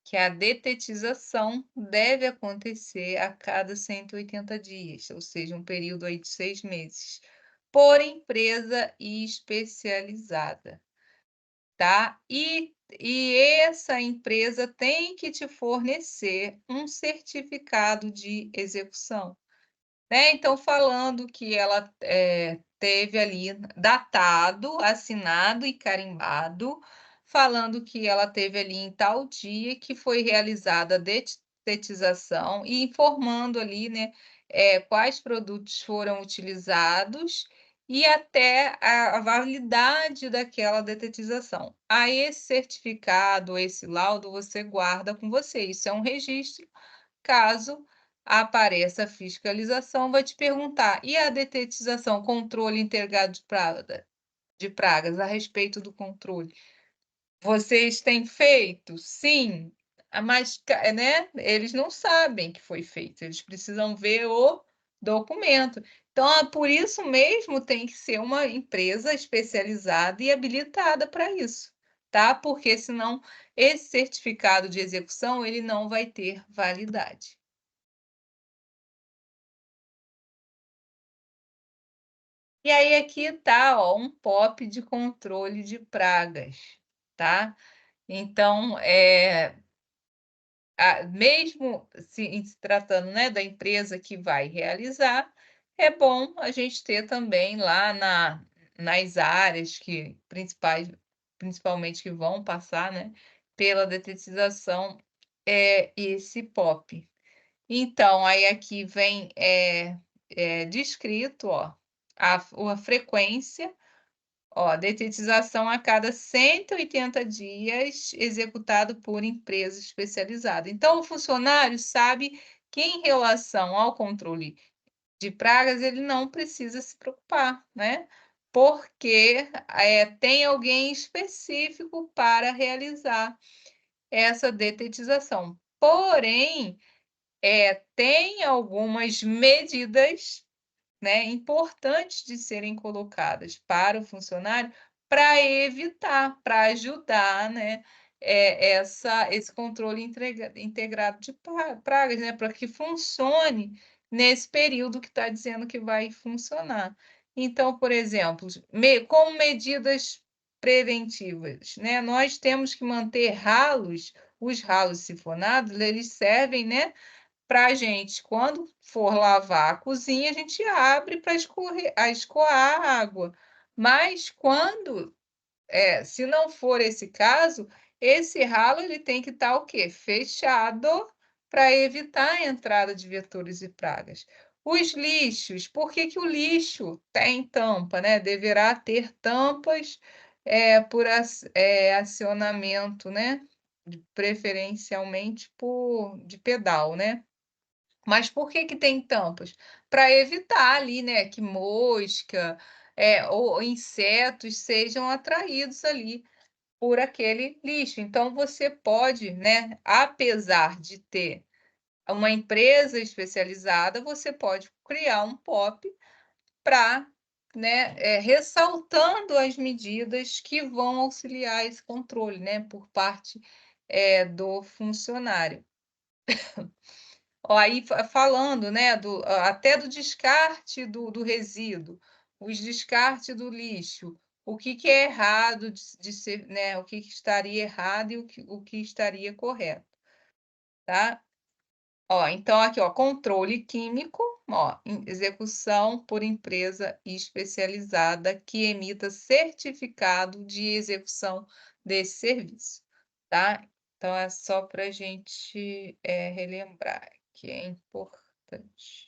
que a detetização deve acontecer a cada 180 dias, ou seja, um período aí de 6 meses, por empresa especializada, tá? E essa empresa tem que te fornecer um certificado de execução. Né, então falando que ela, teve ali datado, assinado e carimbado, falando que ela teve ali em tal dia que foi realizada a detetização e informando ali, né, quais produtos foram utilizados e até a validade daquela detetização. Aí esse certificado, esse laudo, você guarda com você, isso é um registro caso apareça a fiscalização, vai te perguntar: "E a detetização, controle integrado de pragas, a respeito do controle, vocês têm feito?" "Sim." Mas né, eles não sabem que foi feito, eles precisam ver o documento. Então, por isso mesmo tem que ser uma empresa especializada e habilitada para isso, tá? Porque senão esse certificado de execução, ele não vai ter validade. E aí aqui tá, ó, um POP de controle de pragas, tá? Então, mesmo se tratando, né, da empresa que vai realizar, é bom a gente ter também lá nas áreas que principalmente que vão passar, né, pela detetização, esse POP. Então, aí aqui vem, descrito, ó, a frequência. Ó, detetização a cada 180 dias, executado por empresa especializada. Então, o funcionário sabe que, em relação ao controle de pragas, ele não precisa se preocupar, né? Porque tem alguém específico para realizar essa detetização. Porém, tem algumas medidas, né, importantes de serem colocadas para o funcionário, para evitar, para ajudar, né, esse controle integrado de pragas, né, para que funcione nesse período que está dizendo que vai funcionar. Então, por exemplo, como medidas preventivas, né, nós temos que manter os ralos sifonados, eles servem, né, para a gente, quando for lavar a cozinha, a gente abre para escoar a água. Mas se não for esse caso, esse ralo ele tem que estar o quê? Fechado, para evitar a entrada de vetores e pragas. Os lixos, por que que o lixo tem tampa, né? Deverá ter tampas, por acionamento, né? Preferencialmente de pedal, né? Mas por que que tem tampas? Para evitar ali, né, que mosca, ou insetos sejam atraídos ali por aquele lixo. Então você pode, né, apesar de ter uma empresa especializada, você pode criar um POP para, né, ressaltando as medidas que vão auxiliar esse controle, né, por parte, do funcionário. Ó, aí falando, né, até do descarte do resíduo, os descarte do lixo, o que que é errado de ser, né, o que que estaria errado e o que estaria correto, tá? Ó, então aqui, ó, controle químico, ó, execução por empresa especializada que emita certificado de execução desse serviço, tá? Então é só para a gente, relembrar que é importante.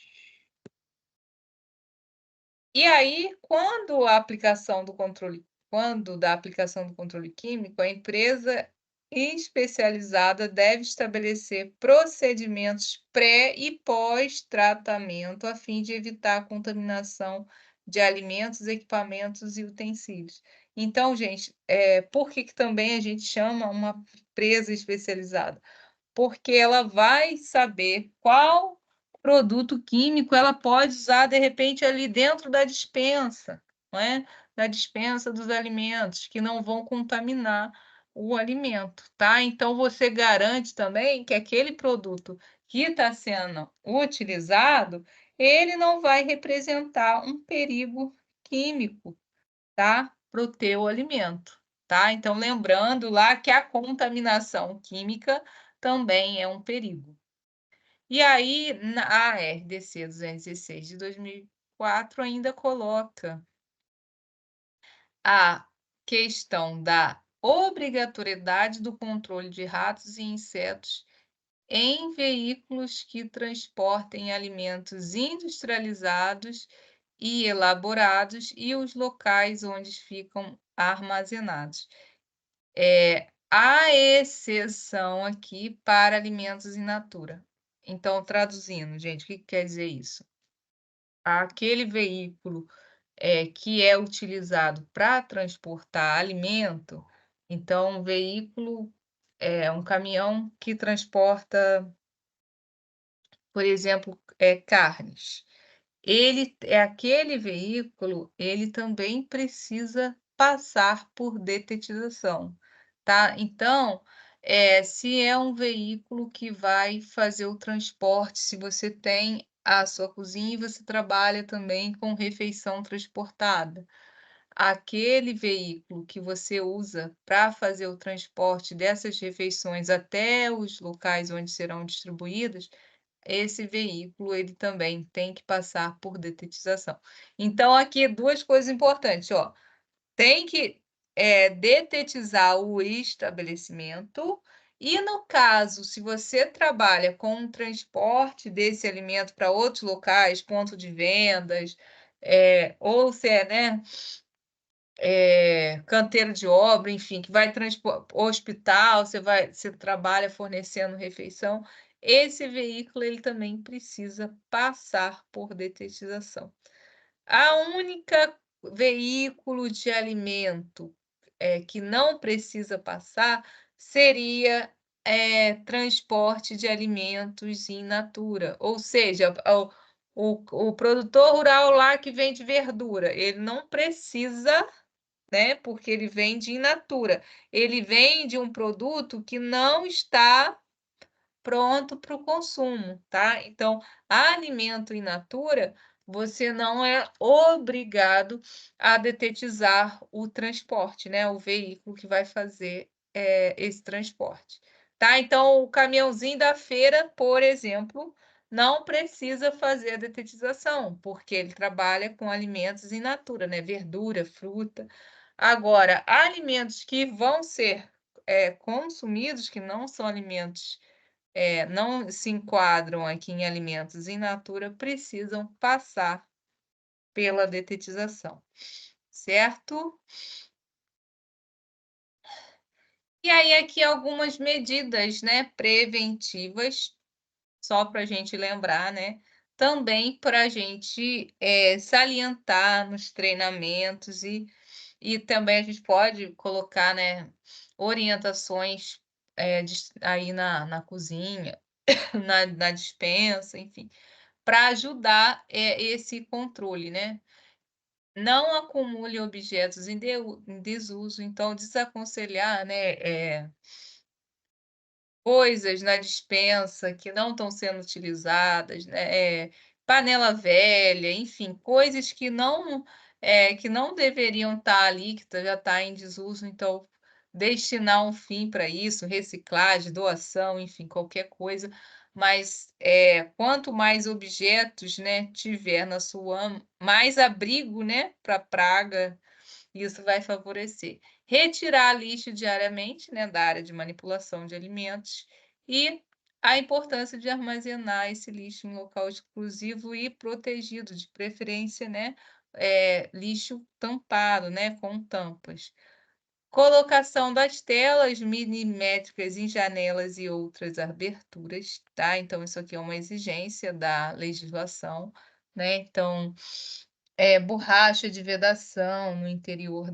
E aí, quando da aplicação do controle químico, a empresa especializada deve estabelecer procedimentos pré e pós-tratamento, a fim de evitar a contaminação de alimentos, equipamentos e utensílios. Então, gente, por que que também a gente chama uma empresa especializada? Porque ela vai saber qual produto químico ela pode usar, de repente, ali dentro da despensa, não é? Da despensa dos alimentos, que não vão contaminar o alimento, tá? Então, você garante também que aquele produto que está sendo utilizado, ele não vai representar um perigo químico, tá? Para o teu alimento, tá? Então, lembrando lá que a contaminação química também é um perigo. E aí, a RDC 216 de 2004 ainda coloca a questão da obrigatoriedade do controle de ratos e insetos em veículos que transportem alimentos industrializados e elaborados e os locais onde ficam armazenados. Há exceção aqui para alimentos in natura, Então, traduzindo, gente, o que que quer dizer isso? Aquele veículo, que é utilizado para transportar alimento, então um veículo é um caminhão que transporta, por exemplo, carnes. Ele é aquele veículo, ele também precisa passar por detetização, tá. Então, se é um veículo que vai fazer o transporte, se você tem a sua cozinha e você trabalha também com refeição transportada, aquele veículo que você usa para fazer o transporte dessas refeições até os locais onde serão distribuídas, esse veículo, ele também tem que passar por detetização. Então aqui 2 coisas importantes, ó, tem que, detetizar o estabelecimento e no caso, se você trabalha com o transporte desse alimento para outros locais, ponto de vendas, ou se é, né, canteiro de obra, enfim, que vai transpor hospital, você trabalha fornecendo refeição, esse veículo ele também precisa passar por detetização. A única veículo de alimento, que não precisa passar, seria, transporte de alimentos in natura, ou seja, o produtor rural lá que vende verdura, ele não precisa, né, porque ele vende in natura. Ele vende um produto que não está pronto para o consumo, tá. Então, alimento in natura, você não é obrigado a detetizar o transporte, né, o veículo que vai fazer, esse transporte, tá. Então o caminhãozinho da feira, por exemplo, não precisa fazer a detetização, porque ele trabalha com alimentos in natura, né, verdura, fruta. Agora, alimentos que vão ser, consumidos, que não são alimentos, não se enquadram aqui em alimentos in natura, precisam passar pela detetização, certo? E aí aqui algumas medidas, né, preventivas, só para a gente lembrar, né, também para a gente, salientar nos treinamentos e também a gente pode colocar, né, orientações, aí na cozinha, na despensa, enfim, para ajudar, esse controle, né. Não acumule objetos em desuso, então desaconselhar, né, coisas na despensa que não estão sendo utilizadas, né, panela velha, enfim, coisas que não deveriam estar ali, que já está em desuso, então destinar um fim para isso, reciclagem, doação, enfim, qualquer coisa, mas, quanto mais objetos, né, tiver na sua mais abrigo, né, para praga, isso vai favorecer. Retirar lixo diariamente, né, da área de manipulação de alimentos e a importância de armazenar esse lixo em local exclusivo e protegido, de preferência, né, lixo tampado, né, com tampas. Colocação das telas milimétricas em janelas e outras aberturas, tá? Então isso aqui é uma exigência da legislação, né, então borracha de vedação no interior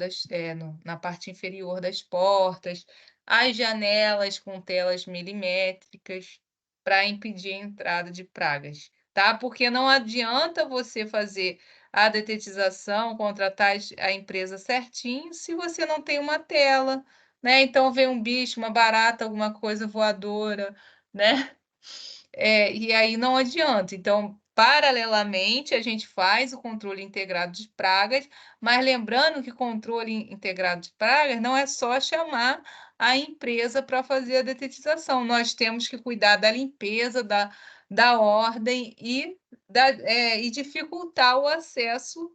na parte inferior das portas, as janelas com telas milimétricas, para impedir a entrada de pragas, tá. Porque não adianta você fazer a detetização, contratar a empresa certinho, se você não tem uma tela, né. Então vem um bicho, uma barata, alguma coisa voadora, né. E aí não adianta. Então, paralelamente, a gente faz o controle integrado de pragas, mas lembrando que controle integrado de pragas não é só chamar a empresa para fazer a detetização, nós temos que cuidar da limpeza, da ordem e dificultar o acesso,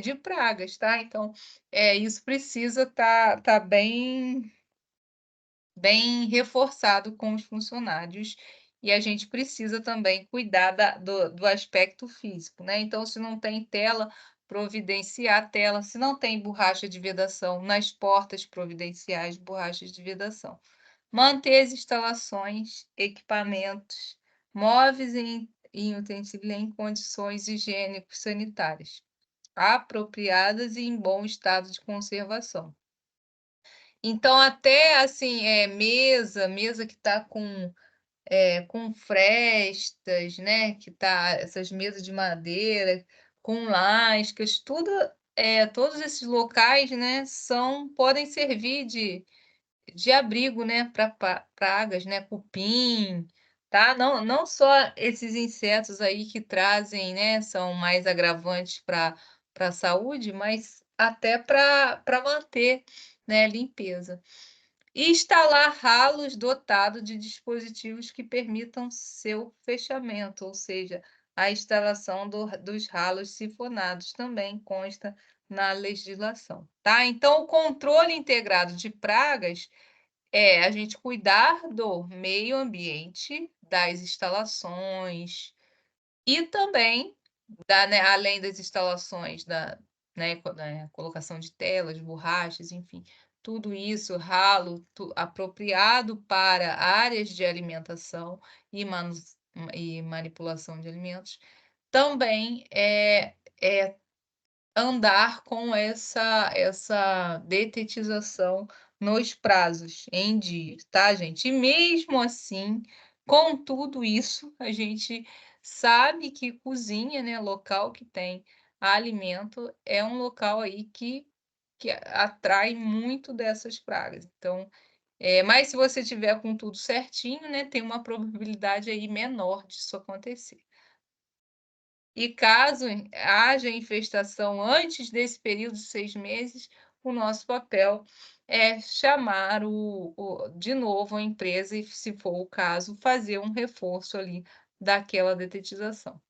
de pragas, tá. Então, isso precisa estar bem reforçado com os funcionários, e a gente precisa também cuidar do aspecto físico, né. Então, se não tem tela, providenciar a tela, se não tem borracha de vedação nas portas, providenciar as borrachas de vedação. Manter as instalações, equipamentos, móveis em utensílios em condições higiênico-sanitárias apropriadas e em bom estado de conservação. Então até, assim, mesa que está com frestas, né, que tá essas mesas de madeira com lascas, todos esses locais, né, podem servir de abrigo, né, para pragas, né, cupim, tá? Não só esses insetos aí que trazem, né, são mais agravantes para a saúde, mas até para manter, né, limpeza. E instalar ralos dotados de dispositivos que permitam seu fechamento, ou seja, a instalação dos ralos sifonados também consta na legislação, tá? Então, o controle integrado de pragas é a gente cuidar do meio ambiente, das instalações e também né, além das instalações né, colocação de telas, borrachas, enfim, tudo isso, ralo apropriado para áreas de alimentação e manipulação de alimentos, também é andar com essa detetização nos prazos, em dias, tá, gente? E mesmo assim, com tudo isso, a gente sabe que cozinha, né, local que tem alimento, é um local aí que atrai muito dessas pragas. Então, mas se você tiver com tudo certinho, né, tem uma probabilidade aí menor disso acontecer. E caso haja infestação antes desse período de 6 meses, o nosso papel é chamar de novo a empresa e, se for o caso, fazer um reforço ali daquela detetização.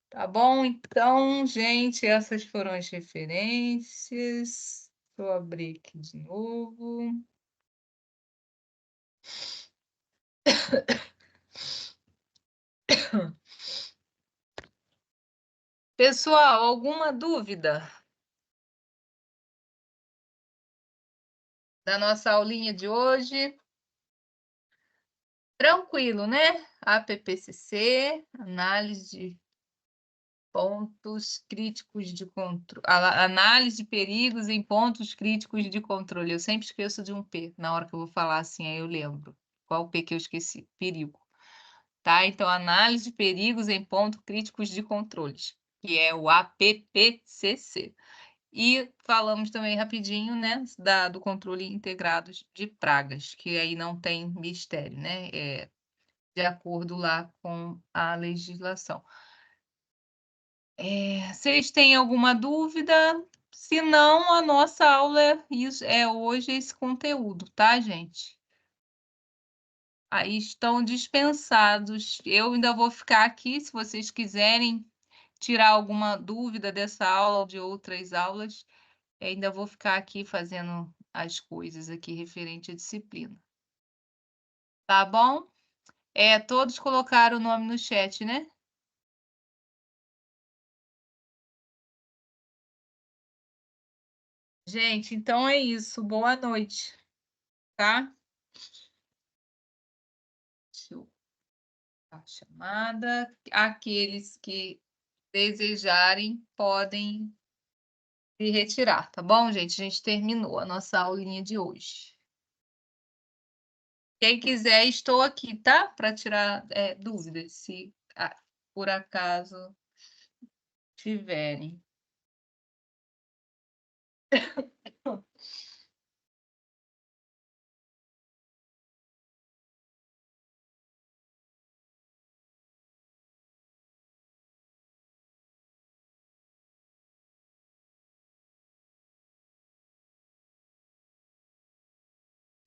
Tá bom? Então, gente, essas foram as referências. Deixa eu abrir aqui de novo. Pessoal, alguma dúvida da nossa aulinha de hoje? Tranquilo, né? APPCC, análise de pontos críticos de controle, análise de perigos em pontos críticos de controle. Eu sempre esqueço de um P, na hora que eu vou falar assim, aí eu lembro. Qual o P que eu esqueci? Perigo. Tá? Então, análise de perigos em pontos críticos de controles, que é o APPCC. E falamos também rapidinho, né, do controle integrado de pragas, que aí não tem mistério, né? De acordo lá com a legislação. Vocês têm alguma dúvida? Se não, a nossa aula é hoje esse conteúdo, tá, gente? Aí estão dispensados. Eu ainda vou ficar aqui, se vocês quiserem tirar alguma dúvida dessa aula ou de outras aulas, ainda vou ficar aqui fazendo as coisas aqui referente à disciplina. Tá bom? Todos colocaram o nome no chat, né? Gente, então é isso. Boa noite, tá? Deixa eu dar a chamada. Aqueles que desejarem podem se retirar, tá bom, gente? A gente terminou a nossa aulinha de hoje. Quem quiser, estou aqui, tá? Para tirar dúvidas, se por acaso tiverem.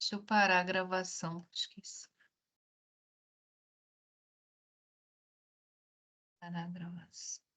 Deixa eu parar a gravação, esqueci. Parar a gravação.